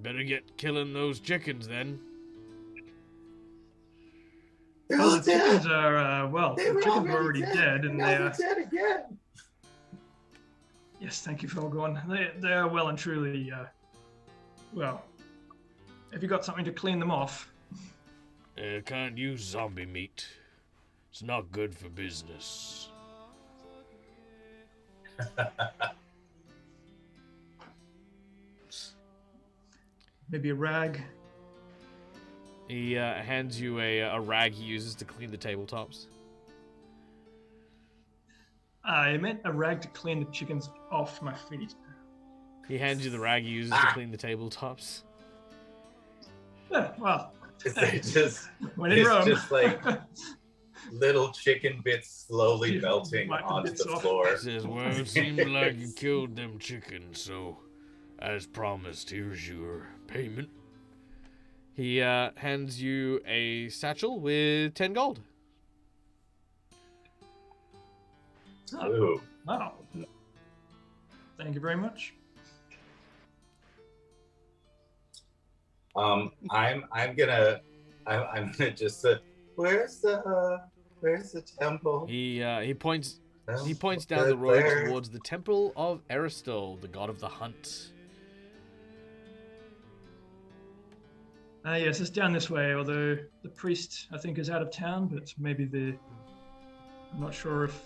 better get killing those chickens then.
they're
Well,
all
the chickens
dead.
are,
They
the
were
chickens are already dead, and
now
they're...
they're dead again.
Yes, thank you, Felgorn. They are well and truly, well, have you got something to clean them off?
Can't use zombie meat. It's not good for business.
Maybe a rag?
He hands you a rag he uses to clean the tabletops.
I meant a rag to clean the chickens off my feet.
He hands you the rag he uses to clean the tabletops.
Yeah, well,
It's just,
when in
it's
Rome.
just like little chicken bits slowly
Yeah,
melting
wipe the
onto
bits
the
off.
floor.
He says, well, it seemed like you killed them chickens, so as promised, here's your payment. He hands you a satchel with 10 gold.
Ooh.
Wow. Thank you very much.
I'm gonna just where's the temple?
He points
Temple
down the road
there.
towards the temple of Aristol, the god of the hunt.
Yes, it's down this way, although the priest, I think, is out of town, but maybe I'm not sure if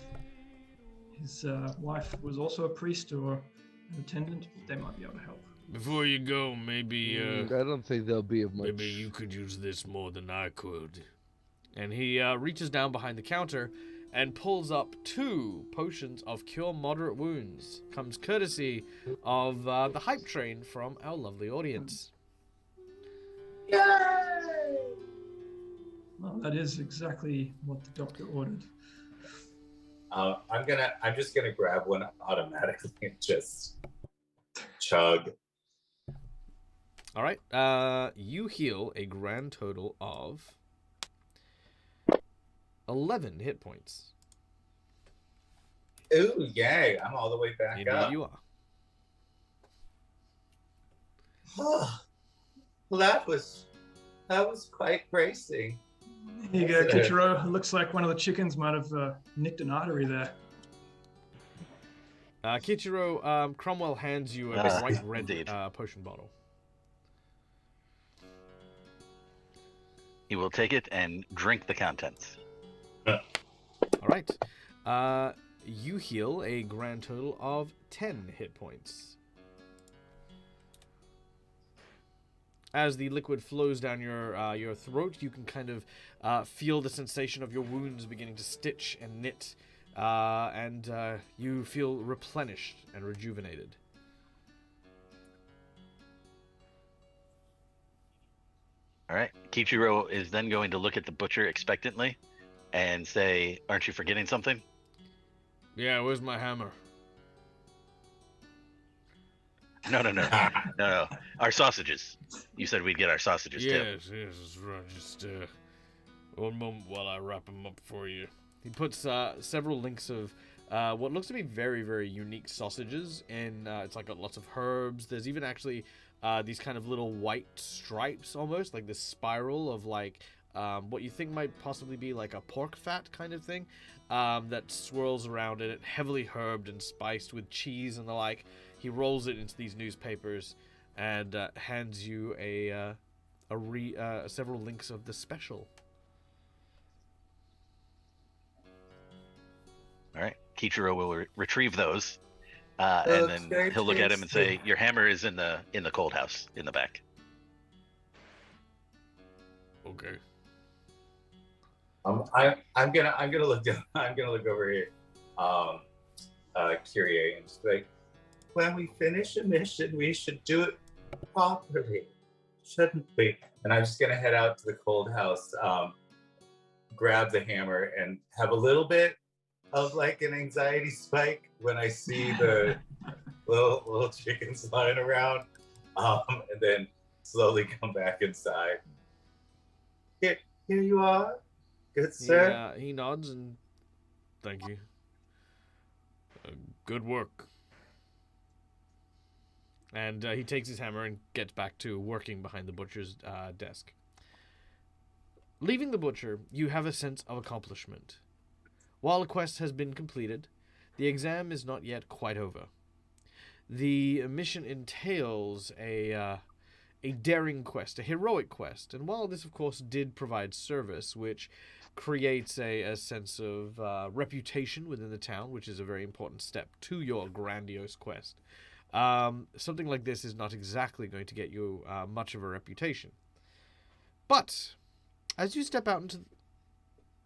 his wife was also a priest or an attendant. They might be able to help.
Before you go, maybe
I don't think they'll be of much.
maybe you could use this more than I could. And he reaches down behind the counter and pulls up 2 potions of cure moderate wounds. Comes courtesy of the hype train from our lovely audience.
Well, that is exactly what the doctor ordered.
I'm just gonna grab one automatically and just chug.
All right. You heal a grand total of 11 hit points.
Ooh, yay! I'm all the way back
Indeed
up.
you are.
Well, that was quite bracing.
Here you go, Kichiro. It looks like one of the chickens might have nicked an artery there.
Kichiro, Cromwell hands you a bright red
indeed.
potion bottle.
He will take it and drink the contents.
All right. You heal a grand total of 10 hit points. As the liquid flows down your throat, you can kind of feel the sensation of your wounds beginning to stitch and knit, and you feel replenished and rejuvenated.
All right. Kichiro is then going to look at the butcher expectantly and say, "Aren't you forgetting something?"
Yeah, where's my hammer?
No. Our sausages. You said we'd get our sausages too.
Yes, that's right. Just one moment while I wrap them up for you. He puts several links of what looks to be very, very unique sausages in. It's like got lots of herbs. There's even actually these kind of little white stripes, almost like this spiral of like what you think might possibly be like a pork fat kind of thing that swirls around in it, heavily herbed and spiced with cheese and the like. He rolls it into these newspapers and hands you several links of the special.
All right. Kichiro will retrieve those, and then
very
he'll look at him and say,
tasty.
"Your hammer is in the cold house in the back."
Okay.
I'm gonna look down. I'm gonna look over here, Kyrie, and just be like, when we finish a mission, we should do it properly, shouldn't we? And I'm just gonna head out to the cold house, grab the hammer, and have a little bit of like an anxiety spike when I see the little chickens flying around, and then slowly come back inside. Here you are, good sir.
He nods and thank you. Good work. And he takes his hammer and gets back to working behind the butcher's desk. Leaving the butcher, you have a sense of accomplishment. While a quest has been completed, the exam is not yet quite over. The mission entails a daring quest, a heroic quest, and while this, of course, did provide service, which creates a sense of reputation within the town, which is a very important step to your grandiose quest, something like this is not exactly going to get you much of a reputation. But as you step out into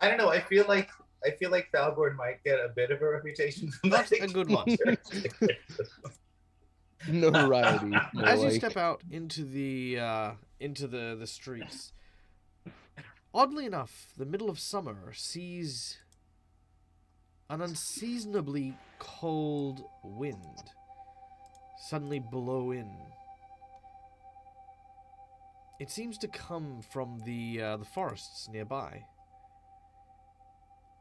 I don't know, I feel like Falgorn might get a bit of a reputation from
not
that.
a good one.
Notoriety.
As you step out into the streets, oddly enough, the middle of summer sees an unseasonably cold wind suddenly blow in. It seems to come from the forests nearby.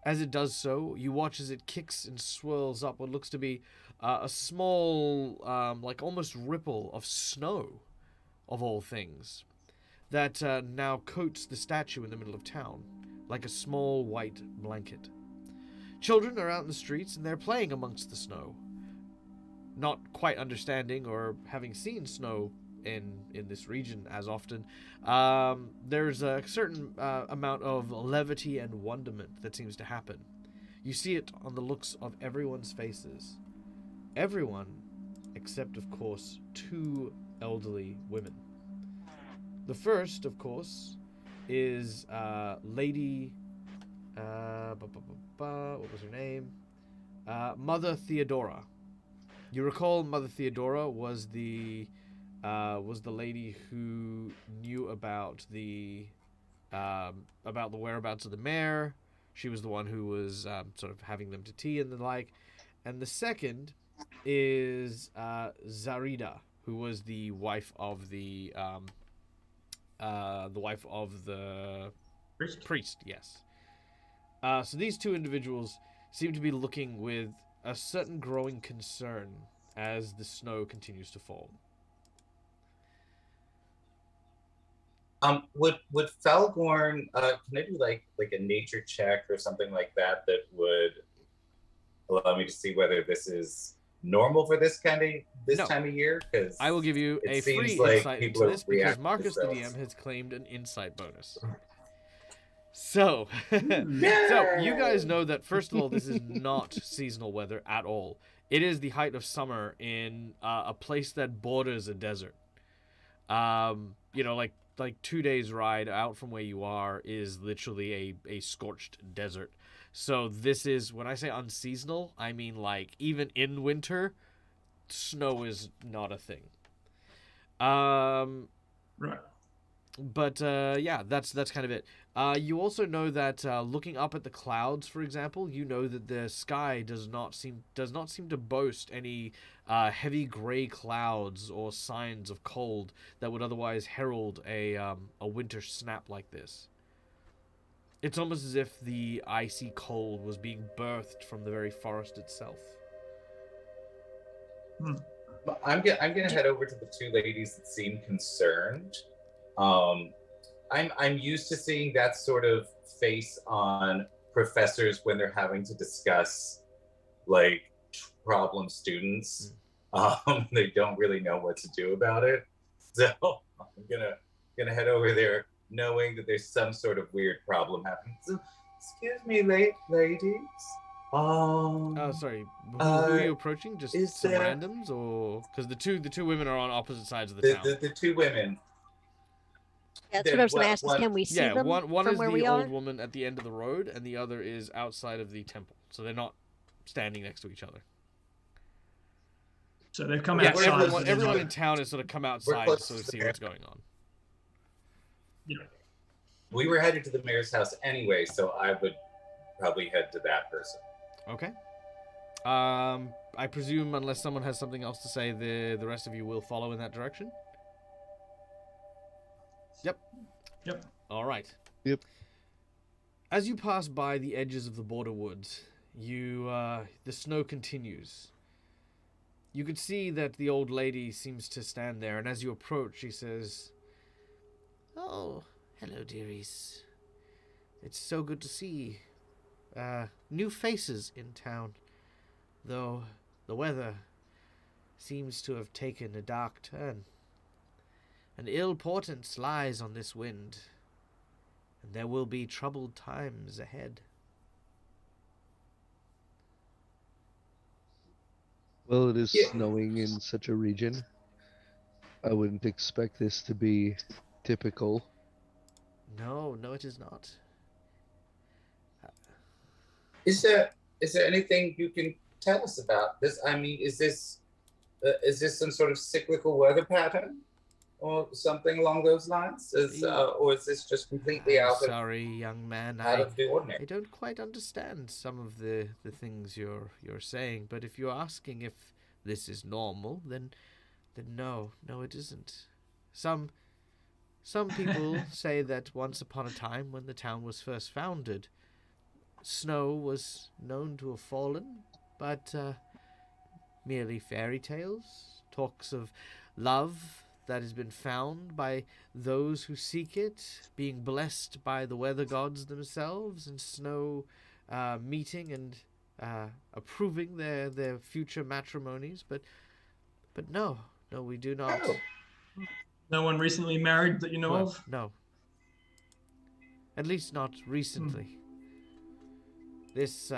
As it does so, you watch as it kicks and swirls up what looks to be a small, like almost ripple of snow, of all things, that now coats the statue in the middle of town, like a small white blanket. Children are out in the streets and they're playing amongst the snow, not quite understanding or having seen snow in this region as often. There's a certain amount of levity and wonderment that seems to happen. You see it on the looks of everyone's faces. Everyone except, of course, two elderly women. The first, of course, is Lady... what was her name? Mother Theodora. You recall Mother Theodora was the lady who knew about the whereabouts of the mayor. She was the one who was sort of having them to tea and the like. And the second is Zarida, who was the wife of the priest. Yes. So these two individuals seem to be looking with a certain growing concern as the snow continues to fall.
Would Falgorn can I do like a nature check or something like that would allow me to see whether this is normal for this time of year? Because
I will give you a free insight into this because Marcus the DM has claimed an insight bonus. So, so you guys know that first of all, this is not seasonal weather at all. It is the height of summer in a place that borders a desert. Like 2 days ride out from where you are is literally a scorched desert. So this is, when I say unseasonal, I mean like even in winter, snow is not a thing.
Right.
But yeah, that's kind of it. You also know that looking up at the clouds, for example, you know that the sky does not seem to boast any heavy gray clouds or signs of cold that would otherwise herald a winter snap like this. It's almost as if the icy cold was being birthed from the very forest itself.
I'm gonna head over to the two ladies that seem concerned. I'm used to seeing that sort of face on professors when they're having to discuss like problem students. They don't really know what to do about it. So I'm gonna head over there knowing that there's some sort of weird problem happening. So, excuse me, ladies.
Sorry. Who are you approaching? Just some randoms, or because the two women are on opposite sides of the town.
The two women.
Yeah, that's what I was going to ask. Is can we see them
one
from
is
where
the
we
old
are?
woman at the end of the road, and the other is outside of the temple. So they're not standing next to each other.
So they've come
Yeah,
outside.
everyone in town has sort of come outside to sort of see what's going on.
Yeah.
We were headed to the mayor's house anyway, so I would probably head to that person.
Okay. I presume, unless someone has something else to say, the rest of you will follow in that direction? Yep.
Yep.
All right.
Yep.
As you pass by the edges of the border woods, the snow continues. You can see that the old lady seems to stand there, and as you approach, she says, "Oh, hello, dearies. It's so good to see new faces in town, though the weather seems to have taken a dark turn. An ill portent lies on this wind, and there will be troubled times ahead."
Well, it is
Yeah.
snowing in such a region. I wouldn't expect this to be typical.
No, it is not.
Is there anything you can tell us about this? I mean, is this some sort of cyclical weather pattern, or something along those lines? Or is this just completely
I'm
out
sorry, young man.
of the
I
ordinary?
don't quite understand some of the things you're saying, but if you're asking if this is normal, then no, it isn't. Some people say that once upon a time, when the town was first founded, snow was known to have fallen, but merely fairy tales, talks of love that has been found by those who seek it, being blessed by the weather gods themselves, and snow meeting and approving their future matrimonies. But no, we do not.
Oh.
No one recently married that you know
Well,
of?
no. At least not recently. This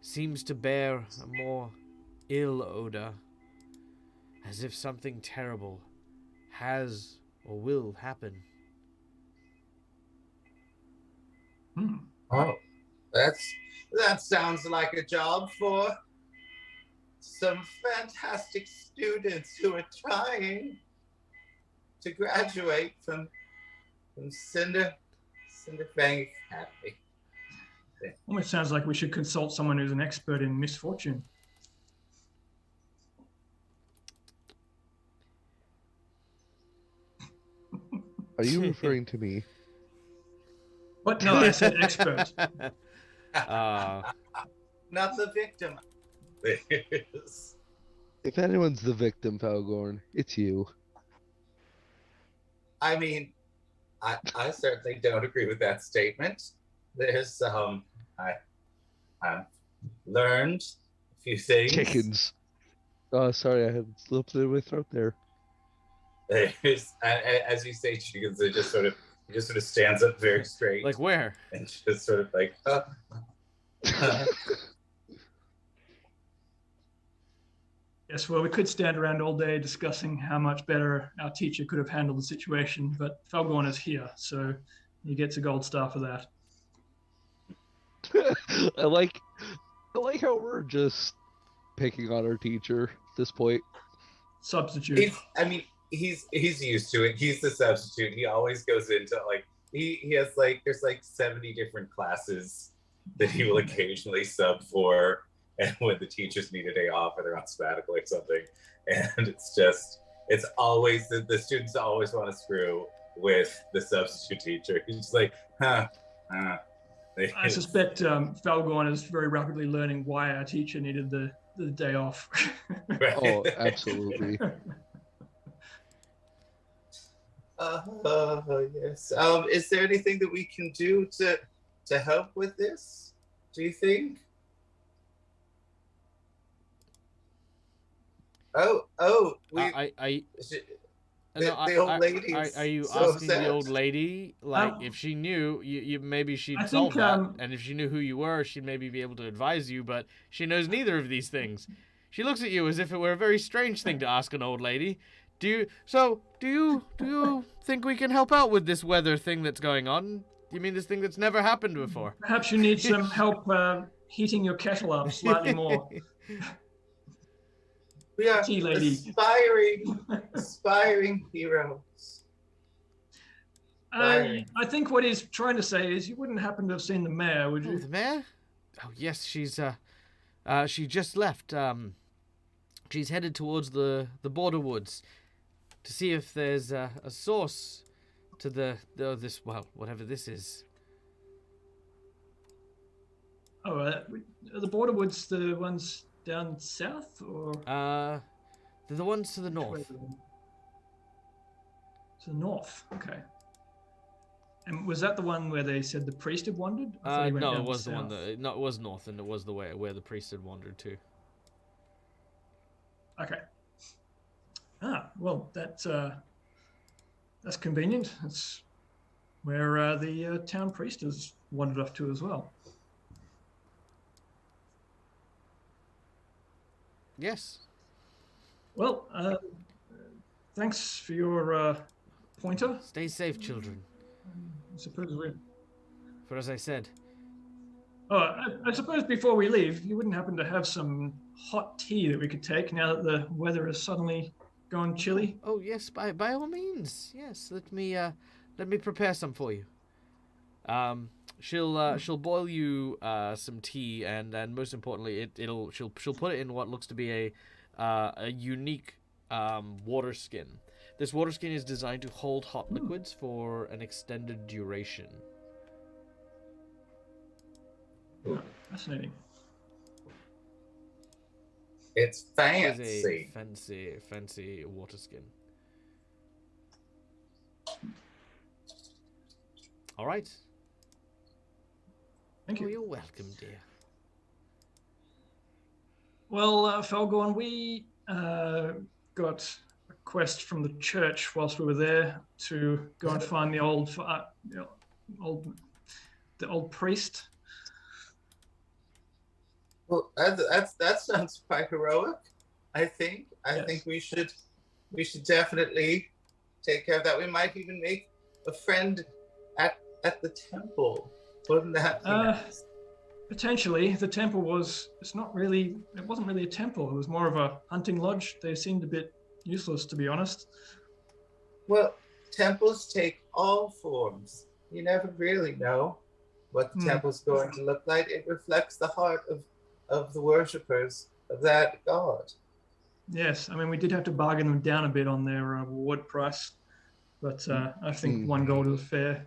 seems to bear a more ill odor, as if something terrible has or will happen.
Oh, that sounds like a job for some fantastic students who are trying to graduate from Cinderfang Academy.
Almost sounds like we should consult someone who's an expert in misfortune.
Are you referring to me?
What? No, I said expert.
Uh,
Not the victim.
If anyone's the victim, Falgorn, it's you.
I mean, I certainly don't agree with that statement. There's I've learned a few things.
Chickens. Oh, sorry, I had slipped in my throat there.
There's, as you say, chickens, it just sort of stands up very straight.
like where?
And just sort of like,
Yes, well, we could stand around all day discussing how much better our teacher could have handled the situation, but Falgorn is here, so he gets a gold star for that.
I like how we're just picking on our teacher at this point.
Substitute.
He's used to it. He's the substitute. He always goes into like he has like there's like 70 different classes that he will occasionally sub for, and when the teachers need a day off or they're on sabbatical or something, and it's always the students always want to screw with the substitute teacher. He's just like,
I suspect Falgorn is very rapidly learning why our teacher needed the day off.
Oh, absolutely.
Yes. Is there anything that we can do to help with this? Do you think? The old lady.
Are you
so
asking
upset.
the old lady, like, if she knew, you maybe she'd
I
solve
think,
that, and if she knew who you were, she'd maybe be able to advise you, but she knows neither of these things. She looks at you as if it were a very strange thing to ask an old lady. Do you think we can help out with this weather thing that's going on? You mean this thing that's never happened before?
Perhaps you need some help heating your kettle up slightly more.
We are
Tea lady.
aspiring heroes.
I think what he's trying to say is you wouldn't happen to have seen the mayor, would
Oh,
you?
the mayor? Oh yes, she just left. She's headed towards the border woods to see if there's a source to this, well, whatever this is.
Oh, are the border woods the ones down south, or
They're the ones to the
which way
north.
are they? To the north. Okay. And was that the one where they said the priest had wandered? I thought he went
No,
down
it was the one
south.
that, no, it was north, and it was the way where the priest had wandered to.
Okay. Well, that's convenient. That's where the town priest has wandered off to as well.
Yes.
Well, thanks for your pointer.
Stay safe, children.
I suppose we.
For as I said,
Oh, I suppose before we leave, you wouldn't happen to have some hot tea that we could take now that the weather has suddenly gone chilly?
oh yes, by all means, yes. Let me prepare some for you. She'll boil you some tea, and most importantly, she'll put it in what looks to be a unique water skin. This water skin is designed to hold hot liquids for an extended duration.
Oh, fascinating.
It's
It is a
fancy.
fancy water skin. All right.
Thank
Oh,
you.
you're welcome, dear.
Well, Falgorn, we got a quest from the church whilst we were there to go and find the old priest.
Well, that sounds quite heroic. I think
Yes.
we should definitely take care of that. We might even make a friend at the temple. Wouldn't that be nice?
Potentially, the temple it wasn't really a temple. It was more of a hunting lodge. They seemed a bit useless, to be honest.
Well, temples take all forms. You never really know what the temple's going to look like. It reflects the heart of the worshippers of that god.
Yes, I mean, we did have to bargain them down a bit on their reward price, but I think 1 gold is fair.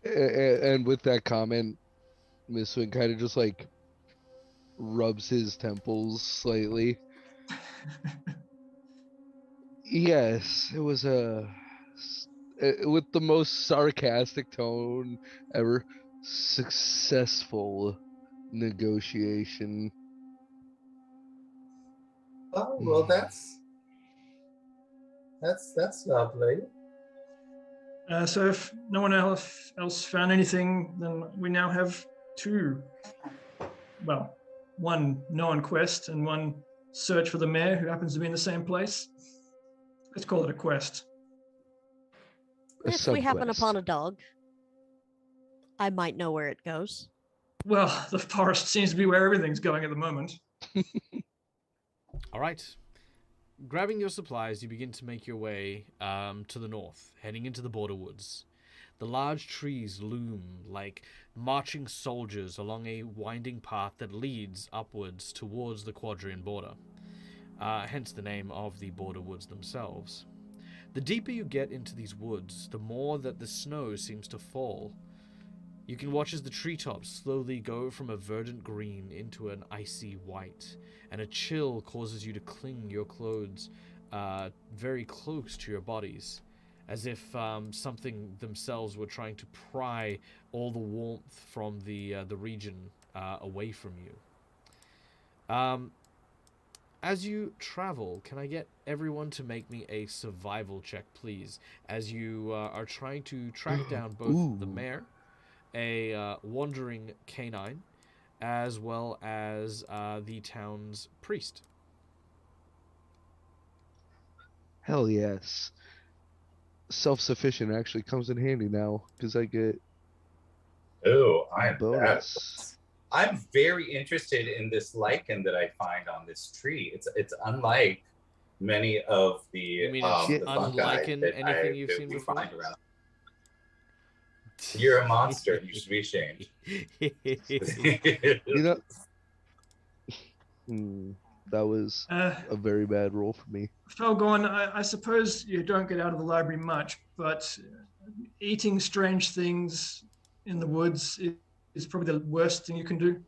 And with that comment, Mistwin kind of just like rubs his temples slightly. Yes, it was with the most sarcastic tone ever, successful negotiation.
Oh well, that's lovely.
So if no one else found anything, then we now have 2. Well, 1 known quest and 1 search for the mayor who happens to be in the same place. Let's call it a quest.
If we happen
sub-quest.
upon a dog, I might know where it goes.
Well, the forest seems to be where everything's going at the moment.
All right. Grabbing your supplies, you begin to make your way to the north, heading into the border woods. The large trees loom like marching soldiers along a winding path that leads upwards towards the Quadrian border, hence the name of the border woods themselves. The deeper you get into these woods, the more that the snow seems to fall. You can watch as the treetops slowly go from a verdant green into an icy white, and a chill causes you to cling your clothes very close to your bodies, as if something themselves were trying to pry all the warmth from the region away from you. As you travel, can I get everyone to make me a survival check, please, as you are trying to track down both the mayor, a wandering canine, as well as the town's priest.
Hell yes. Self-sufficient actually comes in handy now because I get
Oh,
bonus.
I'm very interested in this lichen that I find on this tree. It's unlike many of the
You mean
the
it's
fungi
unlike
that
anything you've seen
we
before?
find around. You're a monster. You should be ashamed.
You know, that was a very bad roll for me.
Felgorn, I suppose you don't get out of the library much, but eating strange things in the woods is probably the worst thing you can do.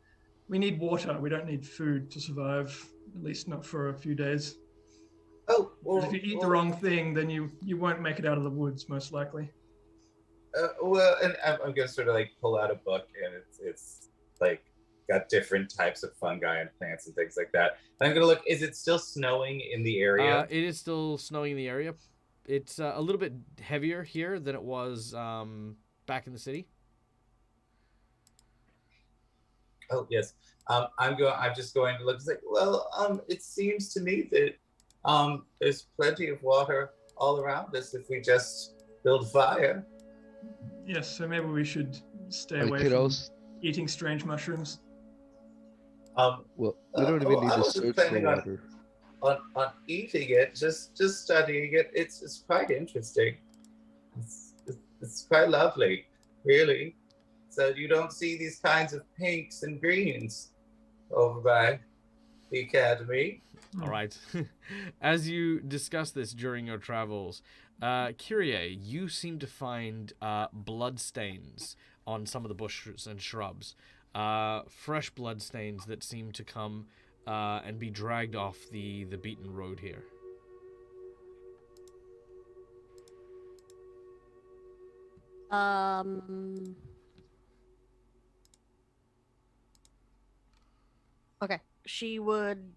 We need water. We don't need food to survive, at least not for a few days.
Oh, well,
If you eat the wrong thing, then you won't make it out of the woods, most likely.
Well, and I'm gonna sort of like pull out a book, and it's like got different types of fungi and plants and things like that. And I'm gonna look. Is it still snowing in the area?
It is still snowing in the area. It's a little bit heavier here than it was back in the city.
Oh yes. I'm just going to look. It's like, well, it seems to me that there's plenty of water all around us if we just build fire.
Yes, so maybe we should stay
Like
away from
kiddos.
eating strange mushrooms.
Well, we don't even need
I
to
wasn't
search for
planning on-
water.
On eating it, just studying it, it's quite interesting. It's quite lovely, really. So you don't see these kinds of pinks and greens over by the academy.
All right. As you discuss this during your travels, Kyrie, you seem to find blood stains on some of the bushes and shrubs. Fresh blood stains that seem to come and be dragged off the beaten road here.
Okay. She would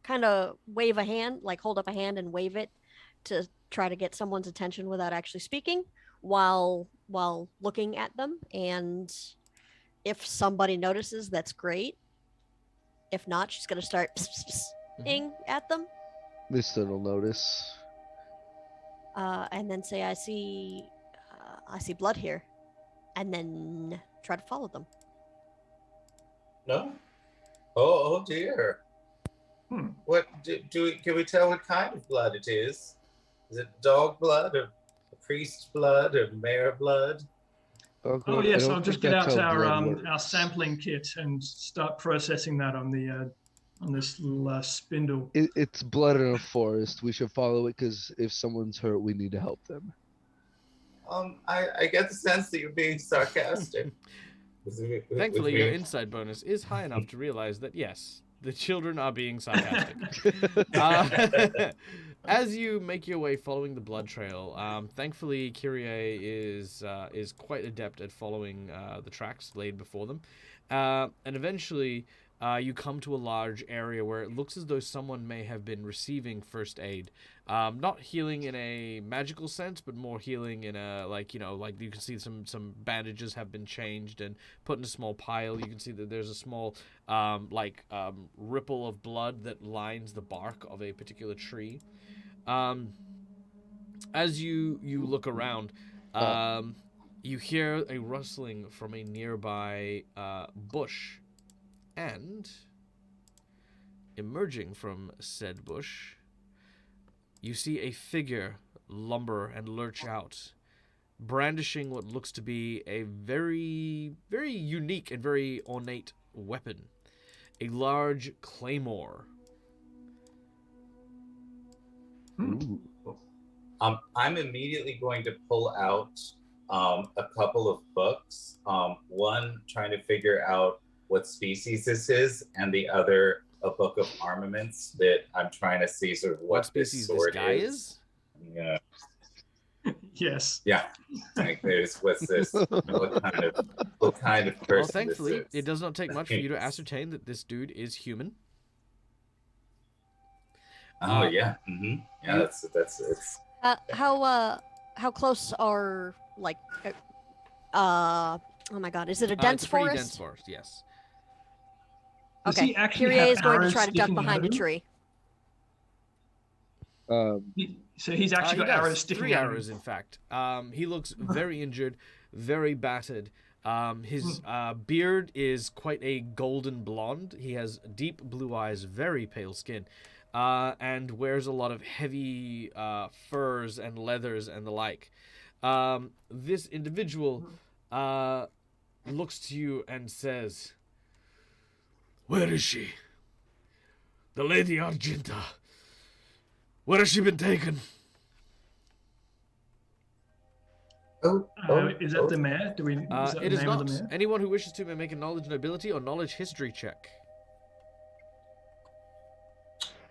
kind of wave a hand, like hold up a hand and wave it to try to get someone's attention without actually speaking while looking at them. And if somebody notices, that's great. If not, she's gonna start ing at them,
Mister will notice.
and then say, I see blood here," and then try to follow them.
No? Oh dear. What can we tell what kind of blood it is? Is it dog blood or priest blood or mare blood?
Oh yes, I'll just get out our sampling kit and start processing that on this little spindle.
It's blood in a forest. We should follow it because if someone's hurt, we need to help them.
I get the sense that you're being sarcastic.
Thankfully, your insight bonus is high enough to realize that, yes, the children are being sarcastic. As you make your way following the blood trail, thankfully, Kyrie is quite adept at following the tracks laid before them. And eventually, you come to a large area where it looks as though someone may have been receiving first aid. Not healing in a magical sense, but more healing in a, like you can see some bandages have been changed and put in a small pile. You can see that there's a small, ripple of blood that lines the bark of a particular tree. As you look around, you hear a rustling from a nearby bush. And emerging from said bush, you see a figure lumber and lurch out, brandishing what looks to be a very, very unique and very ornate weapon, a large claymore.
Ooh.
I'm immediately going to pull out a couple of books. One trying to figure out what species this is, and the other a book of armaments that I'm trying to see sort of what
species
this sword
this guy is?
Yeah.
Yes.
Yeah. Like what's this? What kind of person?
Well, thankfully,
this is?
it does not take much for you to ascertain that this dude is human.
Oh yeah. Mm-hmm. Yeah, that's it's.
How close are oh my god, is it a dense
It's a pretty
forest?
dense forest, yes.
Does
Okay,
he actually
Kyrie
have
is going to
arrows
try to duck
sticking out
behind a
of him?
tree.
So he's actually
He
got
does.
arrows sticking
3
out of
arrows,
him.
in fact. He looks very injured, very battered. His beard is quite a golden blonde. He has deep blue eyes, very pale skin, and wears a lot of heavy furs and leathers and the like. This individual looks to you and says, "Where is she? The Lady Argenta. Where has she been taken?"
Is that the mayor? Is that
It
the
is
name
not.
of the mayor?
Anyone who wishes to may make a knowledge nobility or knowledge history check.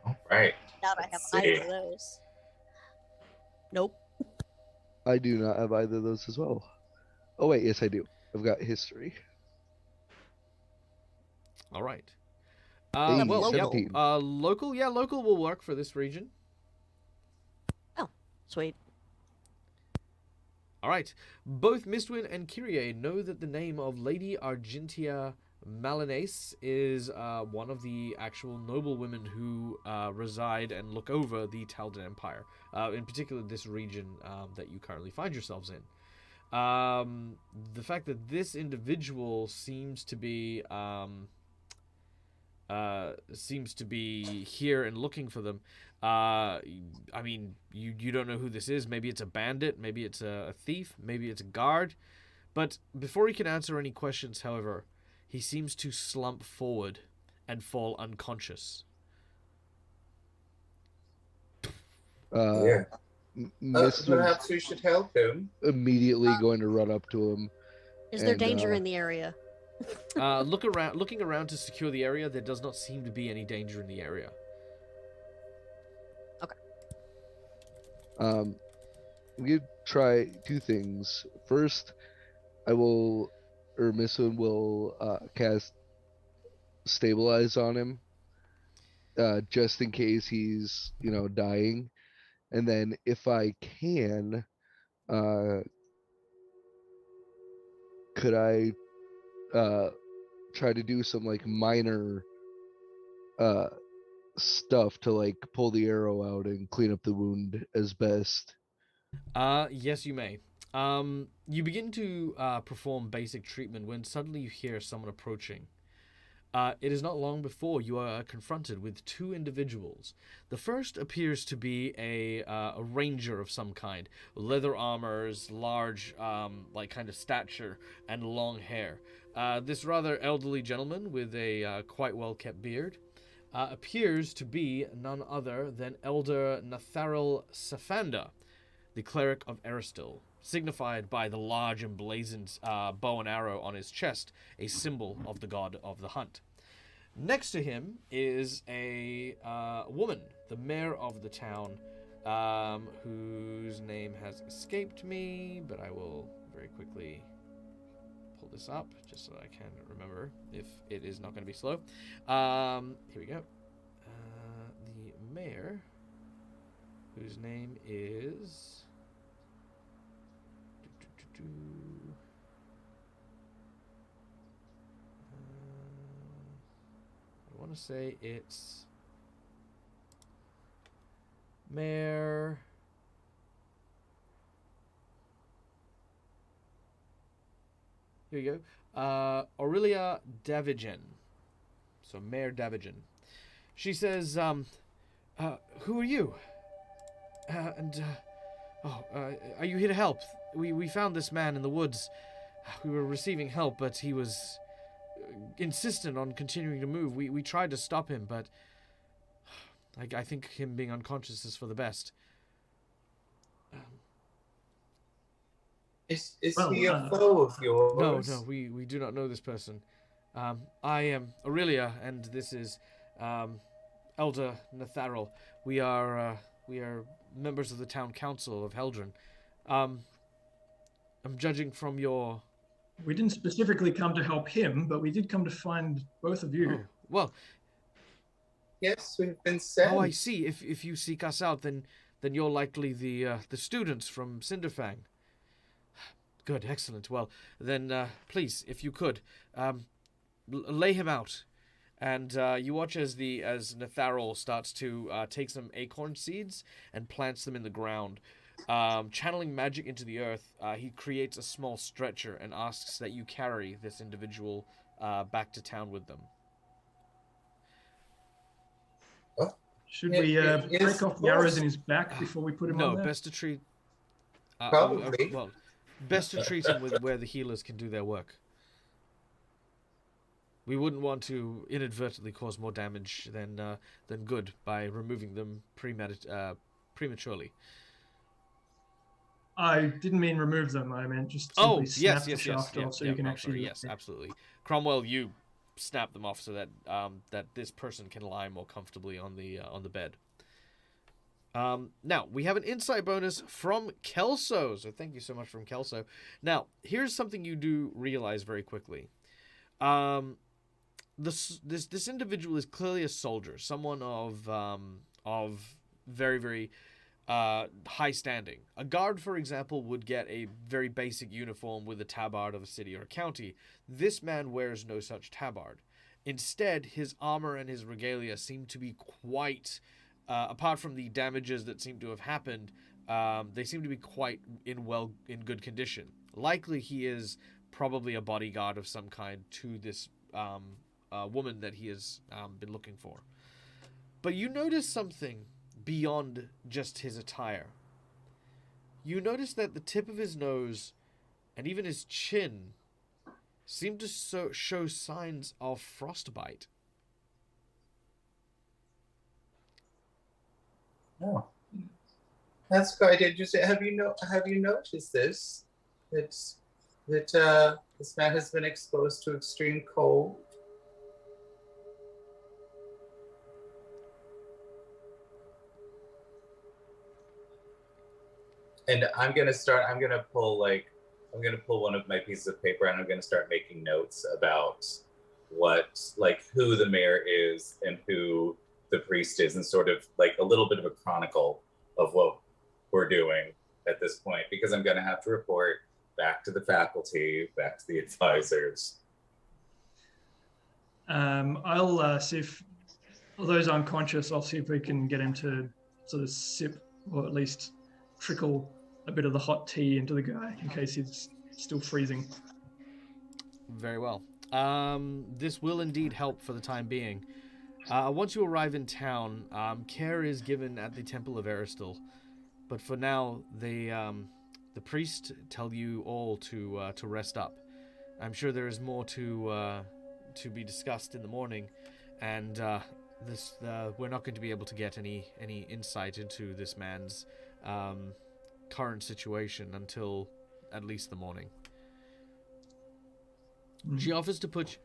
All right.
Doubt I have
Let's see.
either of those. Nope.
I do not have either of those as well. Oh wait, yes I do. I've got history.
All right.
Hey,
Well, yep.
17.
Local, yeah, local will work for this region.
Sweet.
All right. Both Mistwin and Kyrie know that the name of Lady Argentia Malinace is one of the actual noblewomen who reside and look over the Taldan Empire, in particular this region that you currently find yourselves in. The fact that this individual seems to be here and looking for them. I mean, you don't know who this is. Maybe it's a bandit. Maybe it's a thief. Maybe it's a guard. But before he can answer any questions, however, he seems to slump forward and fall unconscious.
Yeah.
Mr.
Perhaps we should help him.
immediately going to run up to him.
Is there
And,
danger in the area?
Looking around to secure the area, there does not seem to be any danger in the area.
We try two things. First, Missa will cast stabilize on him, just in case he's, dying. And then if I can, could I try to do some minor stuff to pull the arrow out and clean up the wound as best?
Yes, you may. You begin to perform basic treatment when suddenly you hear someone approaching. It is not long before you are confronted with two individuals. The first appears to be a ranger of some kind, leather armors, large, kind of stature, and long hair. This rather elderly gentleman with a quite well-kept beard appears to be none other than Elder Natharil Safanda, the cleric of Aristil, signified by the large emblazoned bow and arrow on his chest, a symbol of the god of the hunt. Next to him is a woman, the mayor of the town, whose name has escaped me, but I will very quickly pull this up just so I can remember if it is not going to be slow. Here we go. The mayor, whose name is... I want to say it's Mayor... Here you go. Aurelia Davigen. So Mayor Davigen. She says, who are you? Are you here to help? We found this man in the woods. We were receiving help, but he was insistent on continuing to move. We tried to stop him, but I think him being unconscious is for the best.
Is he a foe of yours?
No, we do not know this person. I am Aurelia, and this is Elder Natharil. We are members of the town council of Heldren. I'm judging from your...
We didn't specifically come to help him, but we did come to find both of you.
Oh, well...
Yes, we've been sent.
Oh, I see. If you seek us out, then you're likely the students from Cinderfang. Good, excellent. Well, then please, if you could, lay him out. And you watch as Natharil starts to take some acorn seeds and plants them in the ground. Channeling magic into the earth, he creates a small stretcher and asks that you carry this individual back to town with them.
Should we break off the arrows in his back before we put him on
No,
there?
best to treat...
Probably.
Well, Best to treat him with where the healers can do their work. We wouldn't want to inadvertently cause more damage than good by removing them prematurely.
I didn't mean remove them. I meant just simply snap the shaft off so you can actually.
Yes, absolutely. Cromwell, you snap them off so that that this person can lie more comfortably on the bed. Now we have an insight bonus from Kelso, so thank you so much from Kelso. Now here's something you do realize very quickly. This individual is clearly a soldier, someone of very, very high standing. A guard, for example, would get a very basic uniform with a tabard of a city or a county. This man wears no such tabard. Instead, his armor and his regalia seem to be quite, apart from the damages that seem to have happened, they seem to be quite in good condition. Likely he is probably a bodyguard of some kind to this woman that he has been looking for. But you notice something beyond just his attire. You notice that the tip of his nose and even his chin seem to show signs of frostbite.
Oh, that's quite interesting. Have you noticed this? That this man has been exposed to extreme cold. And I'm gonna pull one of my pieces of paper and I'm gonna start making notes about who the mayor is and who the priest is, and sort of like a little bit of a chronicle of what we're doing at this point, because I'm gonna have to report back to the faculty, back to the advisors.
I'll see if, although he's unconscious, I'll see if we can get him to sort of sip, or at least trickle a bit of the hot tea into the guy in case he's still freezing.
Very well. This will indeed help for the time being. Once you arrive in town, care is given at the Temple of Aristil, but for now, the priest tell you all to rest up. I'm sure there is more to be discussed in the morning, and we're not going to be able to get any insight into this man's current situation until at least the morning. She offers to put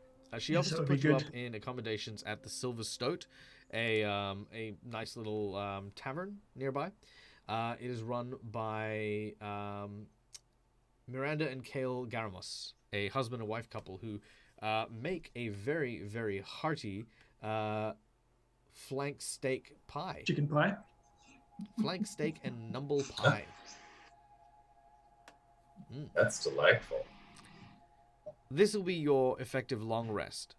you up in accommodations at the Silver Stoat, a nice little tavern nearby. It is run by Miranda and Kale Garamos, a husband and wife couple who make a very, very hearty flank steak pie.
Chicken pie?
Flank steak and numble pie.
That's delightful.
This will be your effective long rest.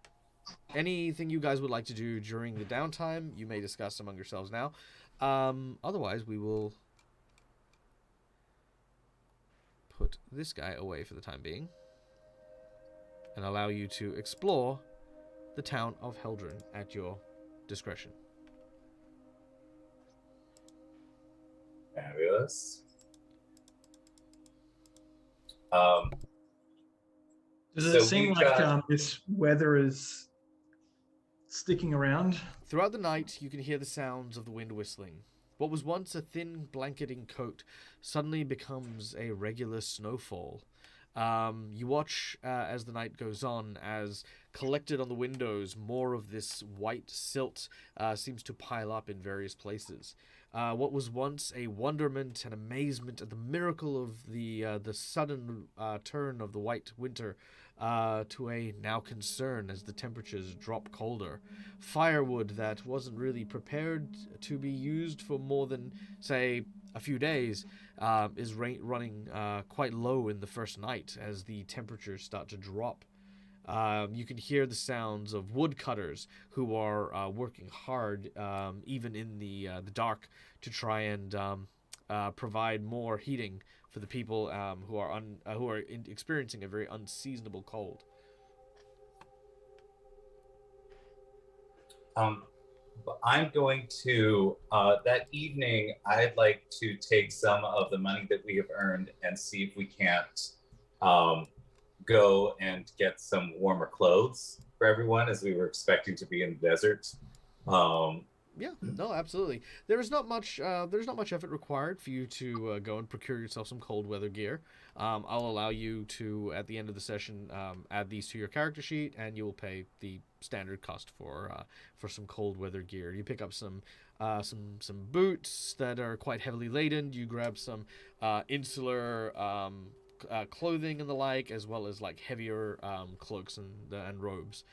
Anything you guys would like to do during the downtime, you may discuss among yourselves now. Otherwise, we will put this guy away for the time being and allow you to explore the town of Heldren at your discretion.
Fabulous.
Does it seem like this weather is sticking around?
Throughout the night, you can hear the sounds of the wind whistling. What was once a thin blanketing coat suddenly becomes a regular snowfall. You watch as the night goes on, as collected on the windows, more of this white silt seems to pile up in various places. What was once a wonderment and amazement at the miracle of the sudden turn of the white winter to a now concern as the temperatures drop colder. Firewood that wasn't really prepared to be used for more than, say, a few days is running quite low in the first night as the temperatures start to drop. You can hear the sounds of woodcutters who are working hard, even in the dark, to try and provide more heating for the people who are experiencing a very unseasonable cold.
But I'm going to, that evening, I'd like to take some of the money that we have earned and see if we can't um, go and get some warmer clothes for everyone, as we were expecting to be in the desert.
Yeah, no, absolutely. There's not much effort required for you to go and procure yourself some cold weather gear. I'll allow you to, at the end of the session, add these to your character sheet, and you will pay the standard cost for some cold weather gear. You pick up some boots that are quite heavily laden. You grab some insular clothing and the like, as well as like heavier cloaks and robes.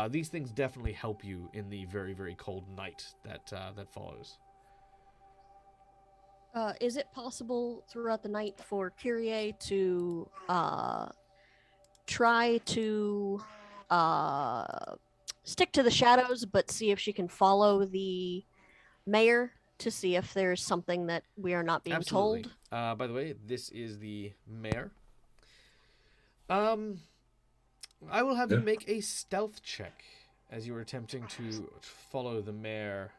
These things definitely help you in the very, very cold night that follows.
Is it possible throughout the night for Kyrie to try to stick to the shadows, but see if she can follow the mayor to see if there's something that we are not being
Absolutely.
told?
By the way, this is the mayor. I will have you make a stealth check as you are attempting to follow the mayor.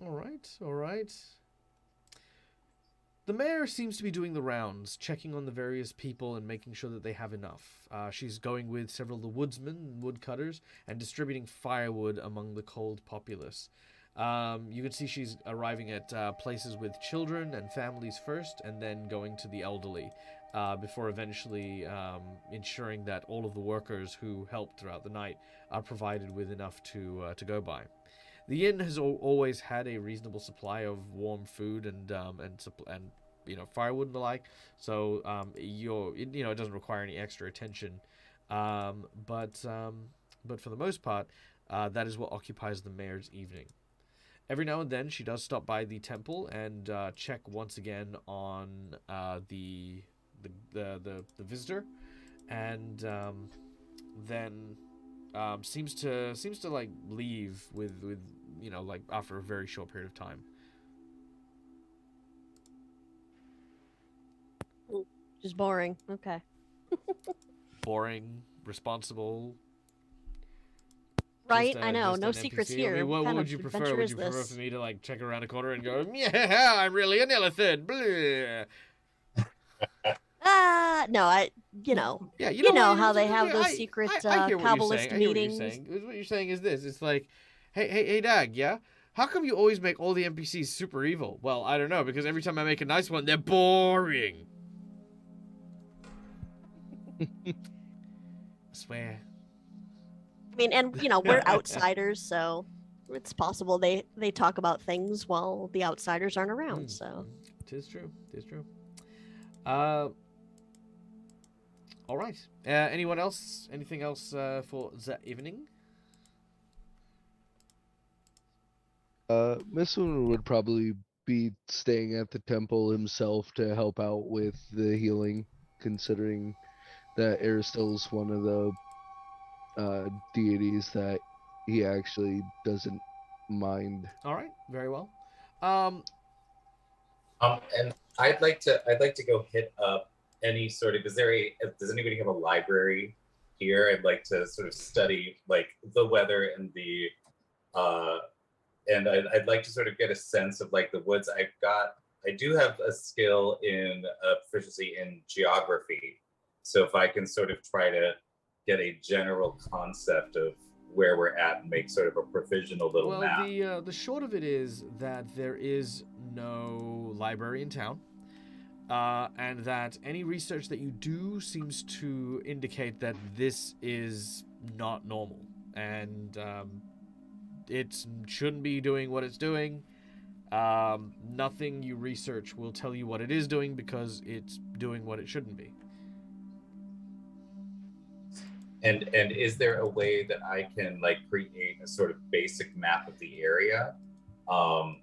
All right. The mayor seems to be doing the rounds, checking on the various people and making sure that they have enough. She's going with several of the woodsmen and woodcutters and distributing firewood among the cold populace. You can see she's arriving at places with children and families first, and then going to the elderly, before eventually ensuring that all of the workers who helped throughout the night are provided with enough to go by. The inn has always had a reasonable supply of warm food and firewood and the like, so it doesn't require any extra attention, but for the most part, that is what occupies the mayor's evening. Every now and then, she does stop by the temple and check once again on the visitor, and then seems to like leave with like after a very short period of time.
Just boring. Okay.
Boring, responsible.
Right,
Just,
I know.
just
No
an
secrets
NPC.
here.
I mean, what
kind
would
of
you prefer?
adventure
Would
is
you prefer
this?
for me to like check around a corner and go, yeah, I'm really an elephant? Blah.
No,
Yeah,
you know how they
yeah,
have those secret
I hear what you're
Kabbalist
saying. I hear what you're
meetings.
saying. What you're saying is this: it's like, hey, Dag, yeah. How come you always make all the NPCs super evil? Well, I don't know, because every time I make a nice one, they're boring. I swear.
I mean, and we're outsiders, so it's possible they talk about things while the outsiders aren't around. So
Tis true. All right. Anyone else? Anything else for the evening?
Mithun would probably be staying at the temple himself to help out with the healing, considering that Aristotle's one of the deities that he actually doesn't mind.
All right. Very well.
And I'd like to go hit up any sort of, does anybody have a library here? I'd like to sort of study like the weather and the and I'd like to sort of get a sense of like the woods. I do have a skill in proficiency in geography, so if I can sort of try to get a general concept of where we're at and make sort of a provisional little map.
Well, the short of it is that there is no library in town, and that any research that you do seems to indicate that this is not normal, and it shouldn't be doing what it's doing. Nothing you research will tell you what it is doing because it's doing what it shouldn't be.
And is there a way that I can like create a sort of basic map of the area, or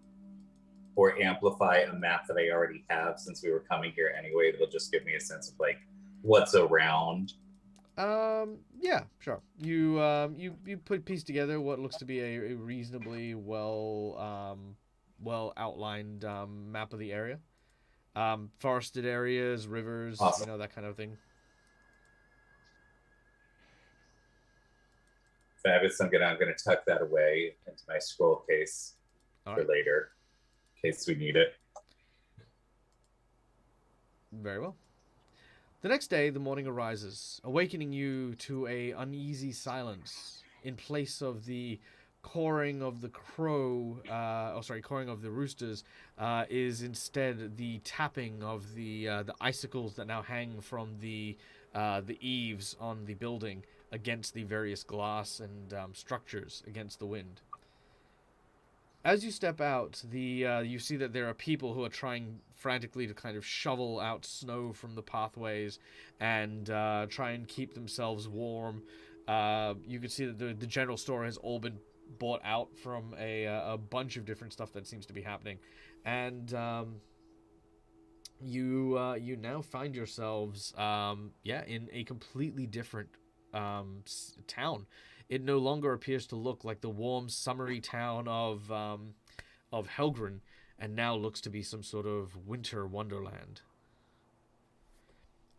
amplify a map that I already have since we were coming here anyway? That'll just give me a sense of like what's around.
Yeah, sure. You piece together what looks to be a reasonably well outlined map of the area. Forested areas, rivers,
Awesome.
that kind of thing.
Fabulous. I'm gonna tuck that away into my scroll case for later, in case we need it.
Very well. The next day, the morning arises, awakening you to a uneasy silence in place of the cawing of the cawing of the roosters. Is instead the tapping of the icicles that now hang from the eaves on the building against the various glass and structures against the wind. As you step out, you see that there are people who are trying frantically to kind of shovel out snow from the pathways and try and keep themselves warm. You can see that the general store has all been bought out from a bunch of different stuff that seems to be happening, and you now find yourselves in a completely different town. It no longer appears to look like the warm, summery town of Heldren, and now looks to be some sort of winter wonderland.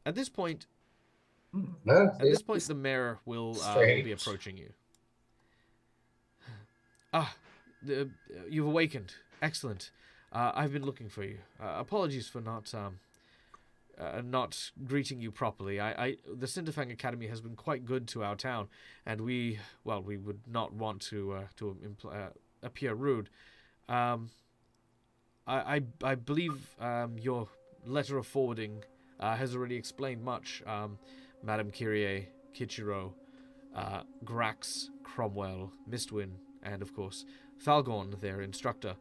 At this point, the mayor will be approaching you. You've awakened. Excellent. I've been looking for you. Apologies for not greeting you properly. The Cinderfang Academy has been quite good to our town, and we would not want to appear rude. I believe your letter of forwarding has already explained much, Madam Kyrie, Kichiro, Grax, Cromwell, Mistwin, and of course Falgorn, their instructor.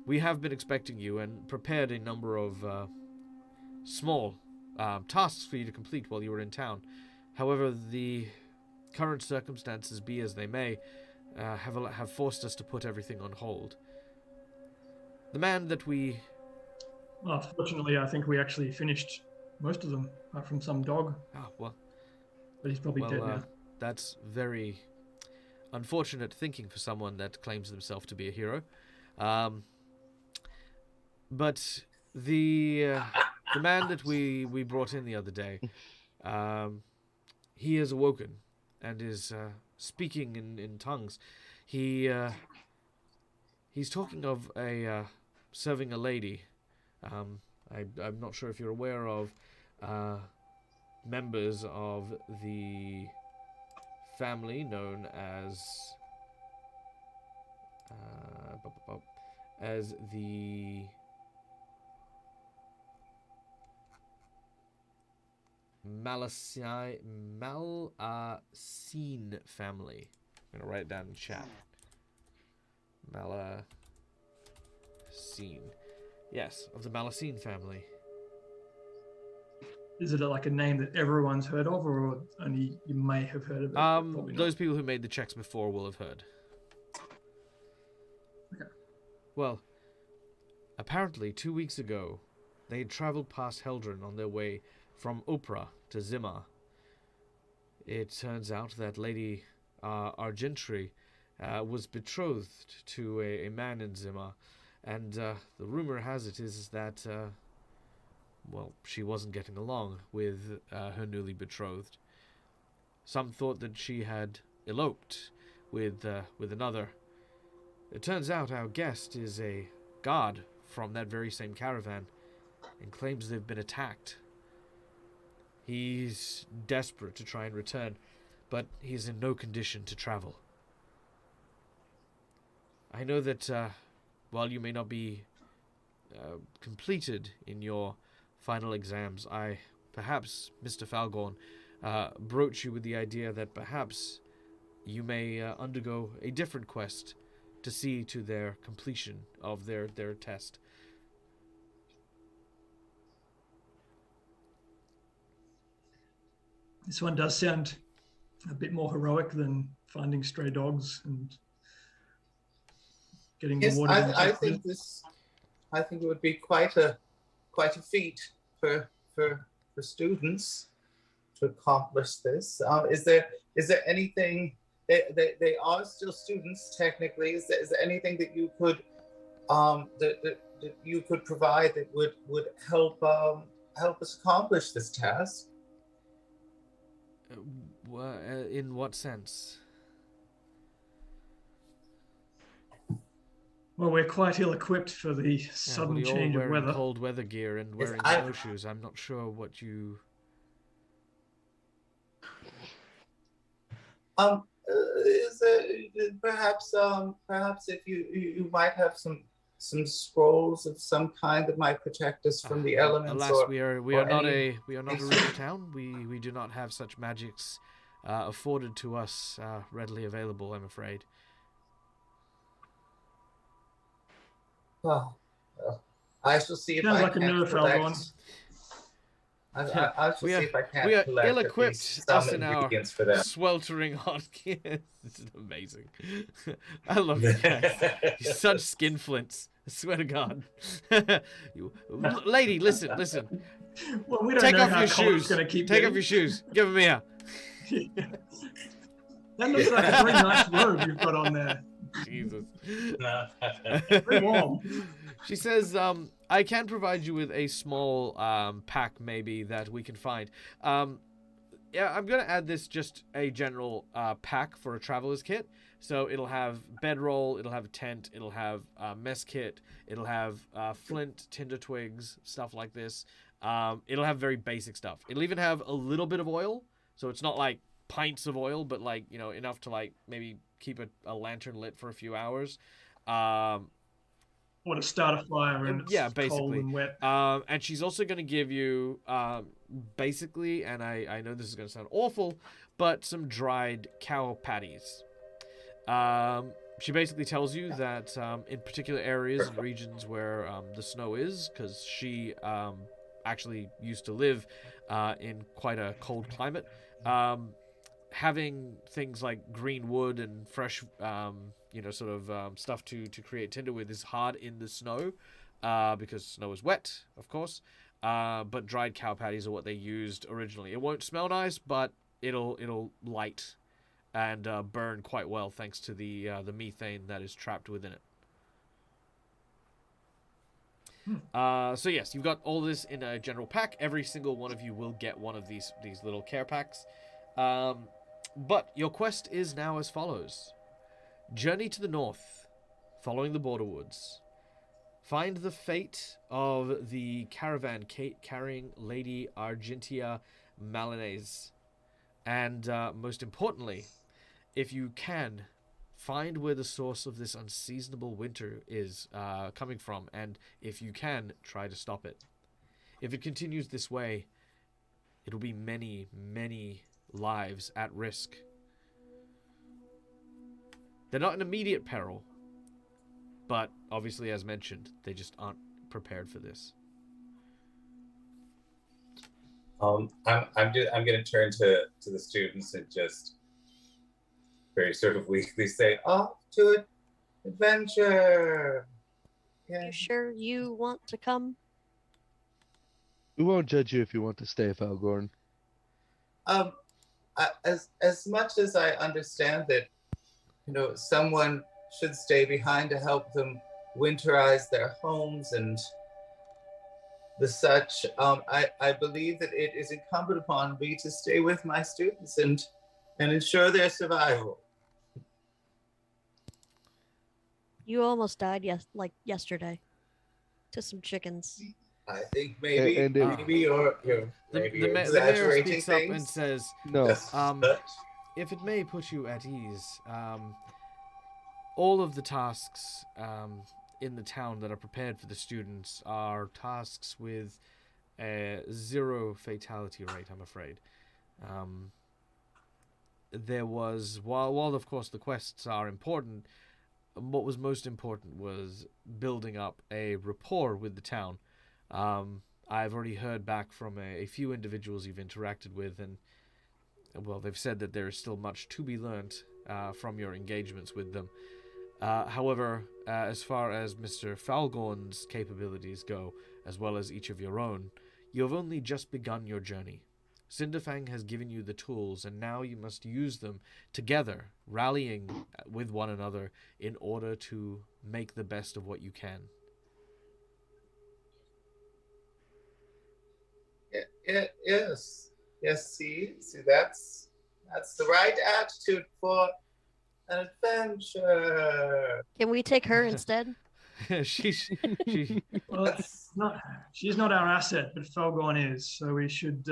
We have been expecting you and prepared a number of small tasks for you to complete while you were in town. However, the current circumstances, be as they may, have forced us to put everything on hold. The man that we...
Well, fortunately, I think we actually finished most of them, apart from some dog.
Ah, well...
But he's probably dead now.
That's very unfortunate thinking for someone that claims themselves to be a hero. But the man that we brought in the other day, he has awoken and is speaking in tongues. He's talking of serving a lady. I'm not sure if you're aware of members of the family known as the Malacine family. I'm gonna write it down in chat. Malacine. Yes, of the Malacine family.
Is it like a name that everyone's heard of, or only you may have heard of it?
Those people who made the checks before will have heard.
Okay.
Well, apparently 2 weeks ago, they had traveled past Heldren on their way from Opera to Zimmer. It turns out that Lady Argentry was betrothed to a man in Zimmer, and the rumor has it is that she wasn't getting along with her newly betrothed. Some thought that she had eloped with another. It turns out our guest is a guard from that very same caravan and claims they've been attacked. He's desperate to try and return, but he's in no condition to travel. I know that while you may not be completed in your final exams, I, perhaps, Mr. Falgorn, broach you with the idea that perhaps you may undergo a different quest to see to their completion of their test.
This one does sound a bit more heroic than finding stray dogs and getting the water.
I think it would be quite a feat for students to accomplish this. Is there anything? They are still students technically. Is there anything that you could that you could provide that would help us accomplish this task?
In what sense?
Well, we're quite ill-equipped for the
Yeah,
sudden
well, you're all
change of
wearing
weather.
cold weather gear and
Yes,
wearing
I-
snowshoes. I'm not sure what you.
Is it perhaps if you might have some scrolls of some kind that might protect us from the elements?
Alas,
or
we are
or
not
any-
a rich town. We do not have such magics afforded to us readily available. I'm afraid.
Oh, well, I shall see if
Sounds
I
like a
can
nerve,
collect.
Algon.
I shall
We
see
are-
if I can
we are
collect at
ill-equipped,
least
us
some
and our
ingredients for them.
sweltering hot gear. This is amazing. I love you guys. You're such skinflints. I swear to God. Lady, listen.
Well, we don't
Take
know
off
how
your
cold it's
shoes.
going to keep
Take
getting.
off your shoes. Give them here.
That looks like a very nice robe you've got on there.
Jesus.
Very warm.
She says, I can provide you with a small pack, maybe, that we can find. Yeah, I'm going to add this just a general pack for a traveler's kit. So it'll have bedroll, it'll have a tent, it'll have a mess kit, it'll have flint, tinder twigs, stuff like this. It'll have very basic stuff. It'll even have a little bit of oil. So it's not like pints of oil, but like, you know, enough to like maybe keep a lantern lit for a few hours.
Or to start a fire and it's
Yeah,
cold
basically.
and wet.
And she's also going to give you, basically, and I know this is going to sound awful, but some dried cow patties. She basically tells you that in particular areas and regions where the snow is, because she actually used to live in quite a cold climate, having things like green wood and fresh, sort of stuff to create tinder with is hard in the snow because snow is wet, of course. But dried cow patties are what they used originally. It won't smell nice, but it'll light and burn quite well thanks to the methane that is trapped within it. So yes, you've got all this in a general pack. Every single one of you will get one of these little care packs. But your quest is now as follows. Journey to the north, following the border woods. Find the fate of the caravan carrying Lady Argentia Malinaise. And most importantly, if you can, find where the source of this unseasonable winter is coming from. And if you can, try to stop it. If it continues this way, it'll be many, many lives at risk. They're not in immediate peril, but obviously, as mentioned, they just aren't prepared for this.
I'm going to turn to the students and just very sort of weakly say, "Off to an adventure." Yeah.
You sure you want to come?
We won't judge you if you want to stay, Falgorn.
As much as I understand that, someone should stay behind to help them winterize their homes and the such, I believe that it is incumbent upon me to stay with my students and ensure their survival.
You almost died yesterday to some chickens.
I think maybe
And it-
maybe you're
The
maybe
mayor
exaggerating
speaks up
things.
and says,
No.
Just
Um,
such.
if it may put you at ease, all of the tasks in the town that are prepared for the students are tasks with a 0 fatality rate, I'm afraid. There was, while of course the quests are important, what was most important was building up a rapport with the town. I've already heard back from a few individuals you've interacted with, and well, they've said that there is still much to be learnt from your engagements with them. However, as far as Mr. Falgorn's capabilities go, as well as each of your own, you have only just begun your journey. Cinderfang has given you the tools, and now you must use them together, rallying with one another in order to make the best of what you can.
Yes. See, that's the right attitude for an adventure.
Can we take her instead?
She.
Well, it's not. She's not our asset, but Felgorn is. So we should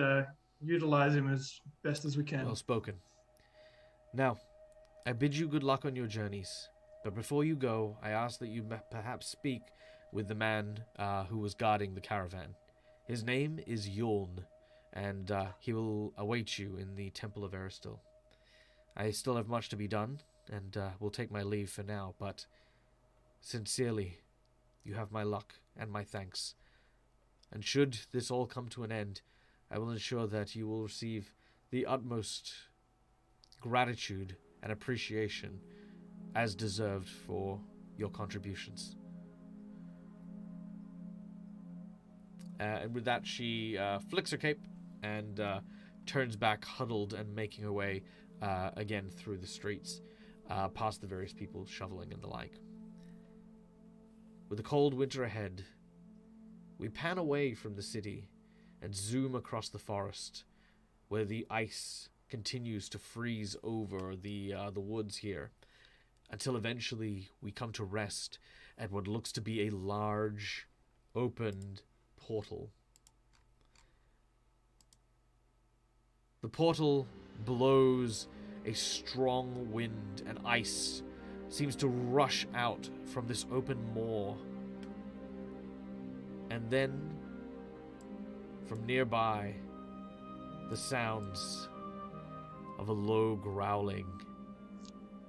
utilize him as best as we can.
Well spoken. Now, I bid you good luck on your journeys. But before you go, I ask that you perhaps speak with the man who was guarding the caravan. His name is Yuln, and he will await you in the Temple of Aristil. I still have much to be done, and will take my leave for now, but sincerely, you have my luck and my thanks. And should this all come to an end, I will ensure that you will receive the utmost gratitude and appreciation as deserved for your contributions. And with that, she flicks her cape and turns back, huddled and making her way again through the streets, past the various people shoveling and the like. With the cold winter ahead, we pan away from the city and zoom across the forest, where the ice continues to freeze over the woods here, until eventually we come to rest at what looks to be a large, opened portal. The portal blows a strong wind, and ice seems to rush out from this open maw. And then, from nearby, the sounds of a low growling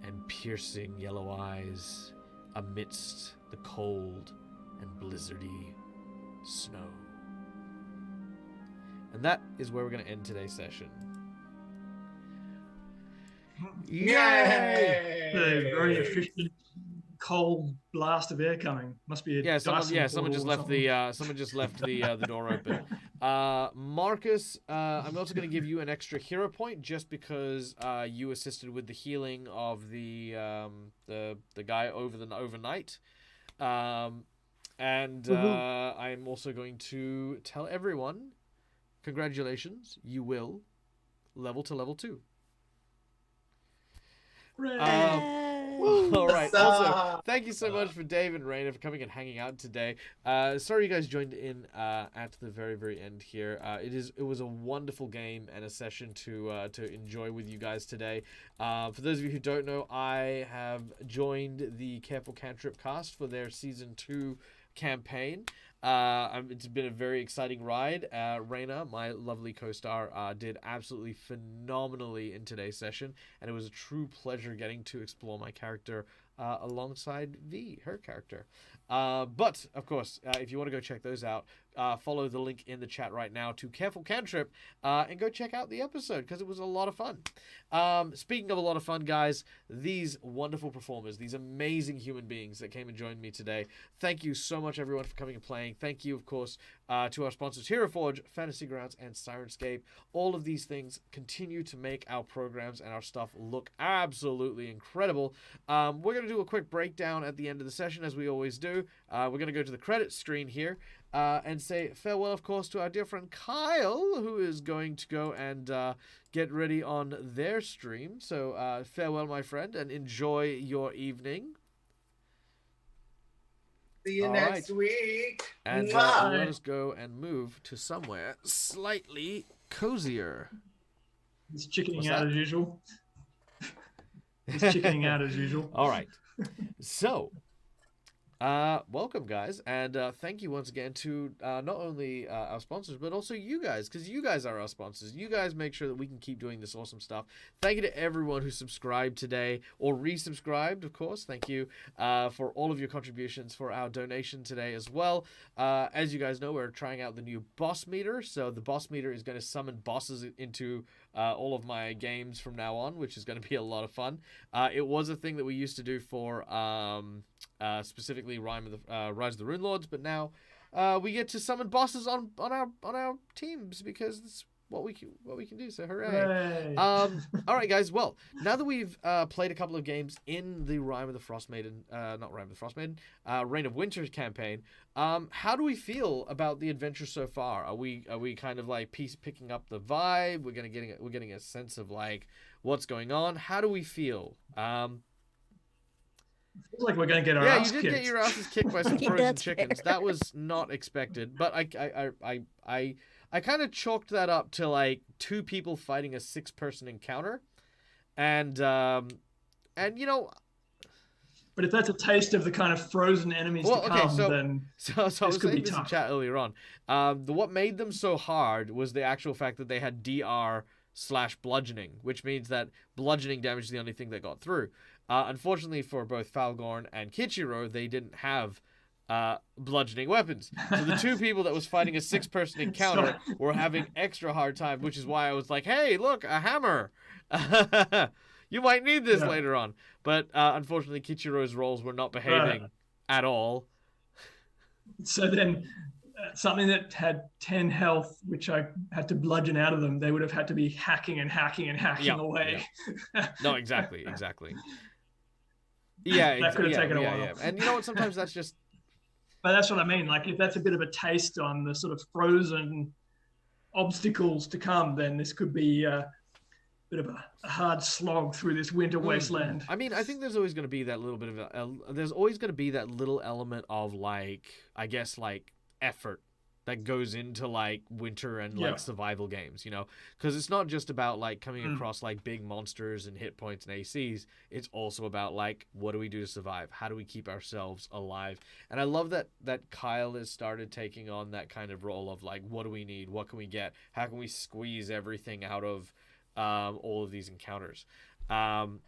and piercing yellow eyes amidst the cold and blizzardy snow. And that is where we're going to end today's session.
A very efficient cold blast of air coming. Must be a
someone just left the door open. Marcus, I'm also going to give you an extra hero point just because you assisted with the healing of the guy overnight. I'm also going to tell everyone, congratulations, you will level to level 2. All right. Also, thank you so much for Dave and Raina for coming and hanging out today. Sorry you guys joined in at the very, very end here. It was a wonderful game and a session to enjoy with you guys today. For those of you who don't know, I have joined the Careful Cantrip cast for their season 2 campaign. It's been a very exciting ride. Raina, my lovely co-star, did absolutely phenomenally in today's session, and it was a true pleasure getting to explore my character alongside V, her character. But, of course, if you want to go check those out, follow the link in the chat right now to Careful Cantrip and go check out the episode because it was a lot of fun. Speaking of a lot of fun, guys, these wonderful performers, these amazing human beings that came and joined me today, thank you so much, everyone, for coming and playing. Thank you, of course, to our sponsors, Hero Forge, Fantasy Grounds, and Sirenscape. All of these things continue to make our programs and our stuff look absolutely incredible. We're going to do a quick breakdown at the end of the session, as we always do. We're going to go to the credits screen here and say farewell, of course, to our dear friend Kyle, who is going to go and get ready on their stream. So farewell, my friend, and enjoy your evening.
See you next week.
And let us go and move to somewhere slightly cozier.
He's chickening out as usual. He's chickening out as usual.
All right. So, welcome, guys, and thank you once again to not only our sponsors, but also you guys, because you guys are our sponsors. You guys make sure that we can keep doing this awesome stuff. Thank you to everyone who subscribed today, or resubscribed, of course. Thank you for all of your contributions, for our donation today as well. As you guys know, we're trying out the new boss meter, so the boss meter is going to summon bosses into all of my games from now on, which is going to be a lot of fun. It was a thing that we used to do for specifically Rise of the Rune Lords, but now we get to summon bosses on our teams because it's what we can do. So hooray! All right, guys. Well, now that we've played a couple of games in the Reign of the Frostmaiden, Reign of Winter campaign, how do we feel about the adventure so far? Are we kind of like picking up the vibe? We're getting a sense of like what's going on. How do we feel?
Feels like we're going to get our
Yeah,
ass
you did
kicked.
get your asses kicked by some
Yeah,
frozen
that's
chickens.
fair.
That was not expected, but I kind of chalked that up to like 2 people fighting a 6-person encounter, and you know,
But if that's a taste of the kind of frozen enemies
well,
to
okay,
come,
so
then
I was
this could
saying
be
this in
tough.
chat earlier on. What made them so hard was the actual fact that they had DR/bludgeoning, which means that bludgeoning damage is the only thing that got through. Unfortunately for both Falgorn and Kichiro, they didn't have bludgeoning weapons. So the 2 people that was fighting a 6-person encounter were having extra hard time, which is why I was like, hey, look, a hammer. You might need this
Yeah.
later on. But unfortunately, Kichiro's rolls were not behaving at all.
So then something that had 10 health, which I had to bludgeon out of them, they would have had to be hacking and hacking and hacking
Yeah,
away.
No, exactly. Yeah,
That could have taken a while.
Yeah. And you know what? Sometimes that's just...
But that's what I mean. Like, if that's a bit of a taste on the sort of frozen obstacles to come, then this could be a bit of a hard slog through this winter wasteland.
I mean, I think there's always going to be that little bit of there's always going to be that little element of like, I guess, like effort that goes into like winter and like survival games, you know, because it's not just about like coming across like big monsters and hit points and ACs. It's also about like, what do we do to survive? How do we keep ourselves alive? And I love that Kyle has started taking on that kind of role of like, what do we need? What can we get? How can we squeeze everything out of all of these encounters?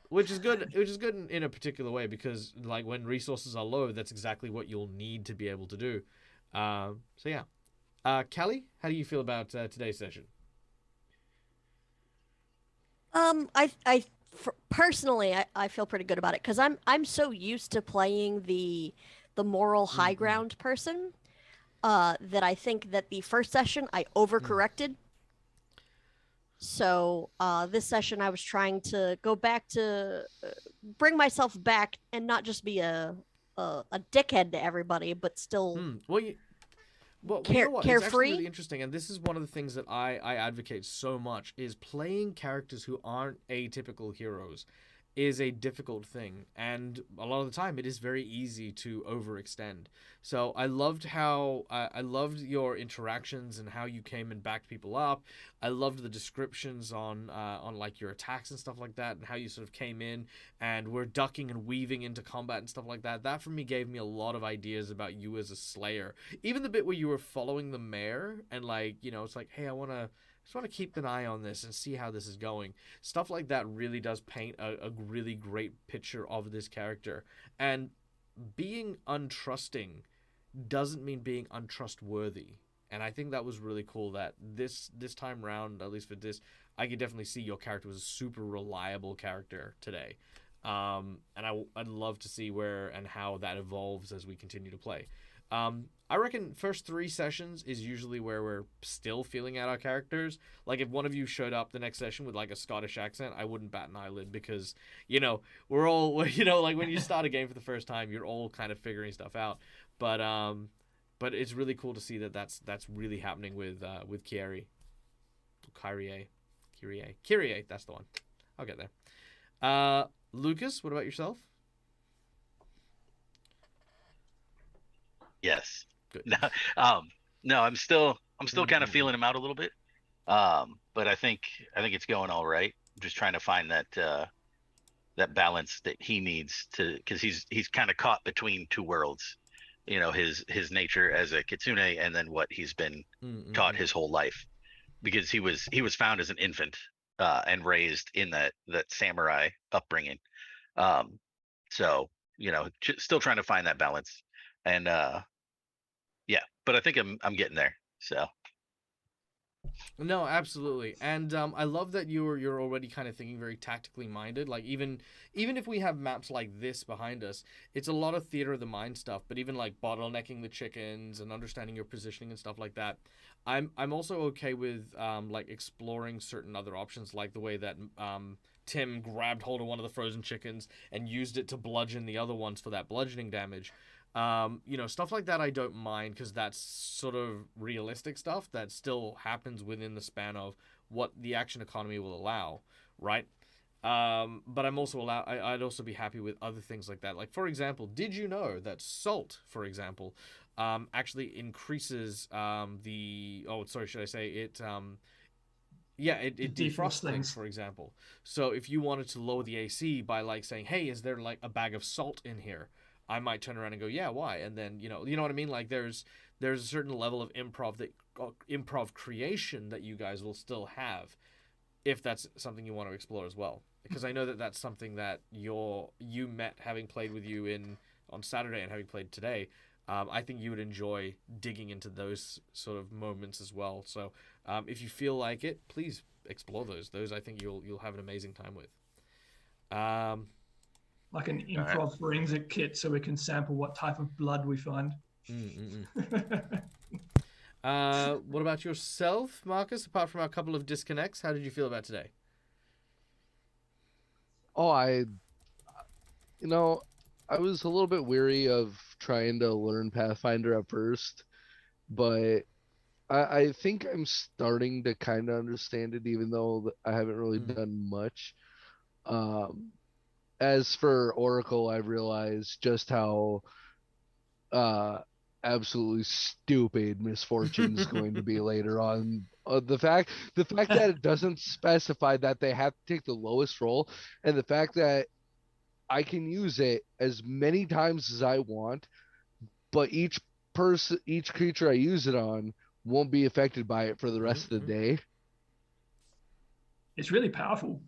Which is good in a particular way, because like when resources are low, that's exactly what you'll need to be able to do. So yeah. Callie, how do you feel about today's session?
Personally, I feel pretty good about it because I'm so used to playing the moral high ground person that I think that the first session I overcorrected. So this session I was trying to go back to bring myself back and not just be a dickhead to everybody, but still
Well, you know what? It's actually
carefree.
really interesting, and this is one of the things that I advocate so much, is playing characters who aren't atypical heroes is a difficult thing, and a lot of the time it is very easy to overextend. So I loved how I loved your interactions and how you came and backed people up. I loved the descriptions on like your attacks and stuff like that, and how you sort of came in and were ducking and weaving into combat and stuff like that. That for me gave me a lot of ideas about you as a slayer. Even the bit where you were following the mayor and like, you know, it's like, hey, I just want to keep an eye on this and see how this is going. Stuff like that really does paint a really great picture of this character. And being untrusting doesn't mean being untrustworthy. And I think that was really cool that this time round, at least for this, I could definitely see your character was a super reliable character today. And I'd love to see where and how that evolves as we continue to play. I reckon first 3 sessions is usually where we're still feeling out our characters. Like if one of you showed up the next session with like a Scottish accent, I wouldn't bat an eyelid, because, you know, we're all, you know, like when you start a game for the first time, you're all kind of figuring stuff out. But it's really cool to see that that's really happening with Kyrie, that's the one. I'll get there. Lucas, what about yourself?
Yes.
Good.
No, I'm still kind of feeling him out a little bit. But I think it's going all right. I'm just trying to find that balance that he needs to, because he's kind of caught between 2 worlds. You know, his nature as a kitsune, and then what he's been taught his whole life, because he was found as an infant and raised in that samurai upbringing. So, you know, still trying to find that balance. And yeah, but I think I'm getting there. So
no, absolutely. And I love that you're already kind of thinking very tactically minded. Like even if we have maps like this behind us, it's a lot of theater of the mind stuff. But even like bottlenecking the chickens and understanding your positioning and stuff like that, I'm also okay with like exploring certain other options, like the way that Tim grabbed hold of one of the frozen chickens and used it to bludgeon the other ones for that bludgeoning damage. You know, stuff like that I don't mind, because that's sort of realistic stuff that still happens within the span of what the action economy will allow, right? But I'm also I'd also be happy with other things like that. Like, for example, did you know that salt, for example, actually increases should I say it? It defrosts things, for example. So if you wanted to lower the AC by like saying, "Hey, is there like a bag of salt in here?" I might turn around and go, "Yeah, why?" And then you know what I mean. Like there's a certain level of improv creation that you guys will still have, if that's something you want to explore as well. Because I know that that's something that you met having played with you on Saturday and having played today. I think you would enjoy digging into those sort of moments as well. So if you feel like it, please explore those. Those I think you'll have an amazing time with.
Like an improv forensic kit, so we can sample what type of blood we find.
What about yourself, Marcus? Apart from our couple of disconnects, how did you feel about today?
Oh, I was a little bit weary of trying to learn Pathfinder at first, but I think I'm starting to kind of understand it, even though I haven't really done much. As for Oracle, I've realized just how absolutely stupid Misfortune's going to be later on. The fact that it doesn't specify that they have to take the lowest roll, and the fact that I can use it as many times as I want, but each creature I use it on won't be affected by it for the rest of the day.
It's really powerful.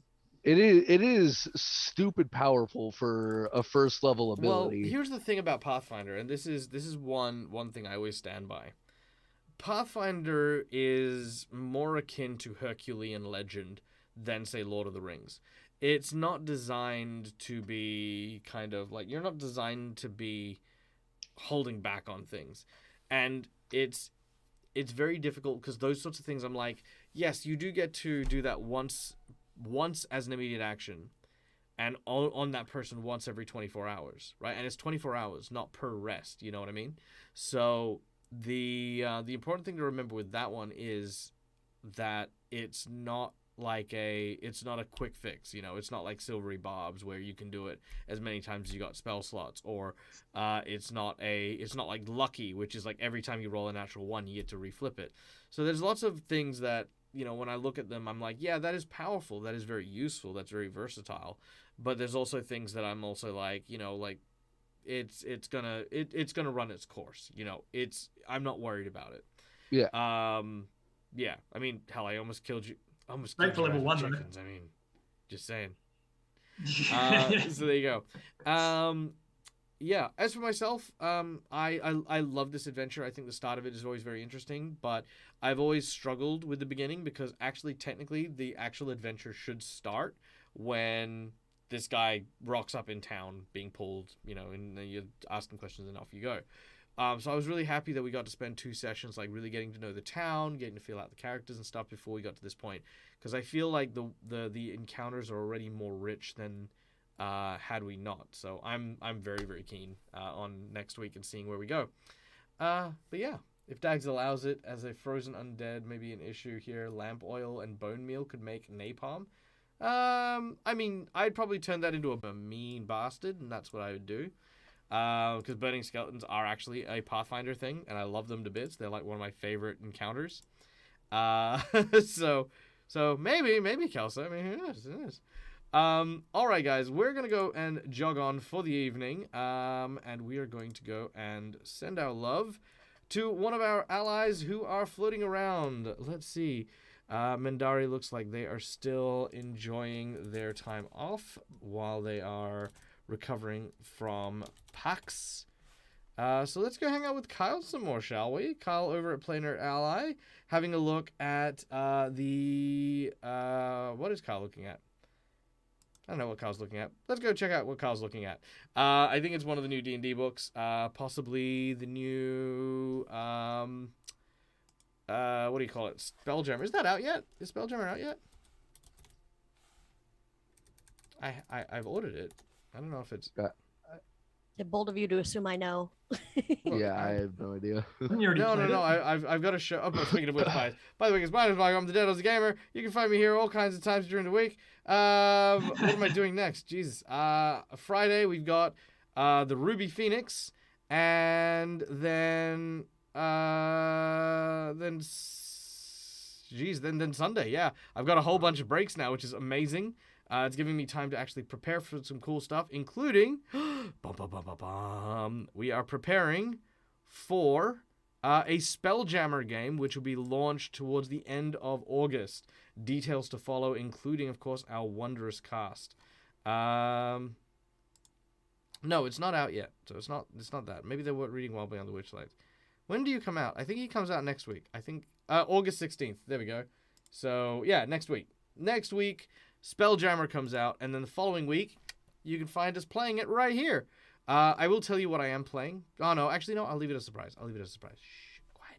It is stupid powerful for a first level ability.
Well, here's the thing about Pathfinder, and this is one thing I always stand by. Pathfinder is more akin to Herculean legend than, say, Lord of the Rings. It's not designed to be kind of like, you're not designed to be holding back on things. And it's very difficult because those sorts of things, I'm like, yes, you do get to do that once as an immediate action, and on that person once every 24 hours, right? And it's 24 hours, not per rest, you know what I mean? So the important thing to remember with that one is that it's not a quick fix, you know. It's not like Silvery Bob's where you can do it as many times as you got spell slots, or it's not like Lucky, which is like every time you roll a natural one you get to reflip it. So there's lots of things that, you know, when I look at them, I'm like, yeah, that is powerful, that is very useful, that's very versatile. But there's also things that I'm also like, you know, like it's gonna run its course, you know. I'm not worried about it.
Yeah.
Yeah. I mean, hell, I almost killed you.
Great for level 1,
chickens. I mean, just saying. So there you go. Yeah. As for myself, I love this adventure. I think the start of it is always very interesting, but I've always struggled with the beginning because actually, technically, the actual adventure should start when this guy rocks up in town being pulled, you know, and you ask him questions and off you go. So I was really happy that we got to spend 2 sessions, like really getting to know the town, getting to feel out the characters and stuff before we got to this point, because I feel like the encounters are already more rich than had we not. So I'm very, very keen on next week and seeing where we go. But yeah, if Dags allows it, as a frozen undead, maybe an issue here. Lamp oil and bone meal could make napalm. I mean, I'd probably turn that into a mean bastard, and that's what I would do. Because burning skeletons are actually a Pathfinder thing, and I love them to bits. They're like one of my favorite encounters. So maybe Kelsa. I mean, who knows? All right, guys, we're gonna go and jog on for the evening. And we are going to go and send our love to one of our allies who are floating around. Let's see. Mendari looks like they are still enjoying their time off while they are recovering from PAX. So let's go hang out with Kyle some more, shall we? Kyle over at Planar Ally, having a look at what is Kyle looking at? I don't know what Kyle's looking at. Let's go check out what Kyle's looking at. I think it's one of the new D&D books, possibly the new what do you call it? Spelljammer. Is that out yet? Is Spelljammer out yet? I've ordered it. I don't know if it's...
It's bold of you to assume I know.
Yeah, I have no idea.
Haven't you already
No,
played it?
I've got a show. Oh, speaking of which, by the way, it's my name is Mike. I'm the Dead Ozzy Gamer. You can find me here all kinds of times during the week. What am I doing next? Jesus. Friday we've got the Ruby Phoenix, and then Sunday. Yeah, I've got a whole bunch of breaks now, which is amazing. It's giving me time to actually prepare for some cool stuff, including we are preparing for a Spelljammer game, which will be launched towards the end of August. Details to follow, including, of course, our wondrous cast. No, it's not out yet, so it's not that. Maybe they weren't reading Wild Beyond the Witchlight. When do you come out? I think he comes out next week. I think August 16th. There we go. So yeah, next week. Next week, Spelljammer comes out, and then the following week, you can find us playing it right here. I will tell you what I am playing. Oh no, actually no, I'll leave it a surprise. Shh.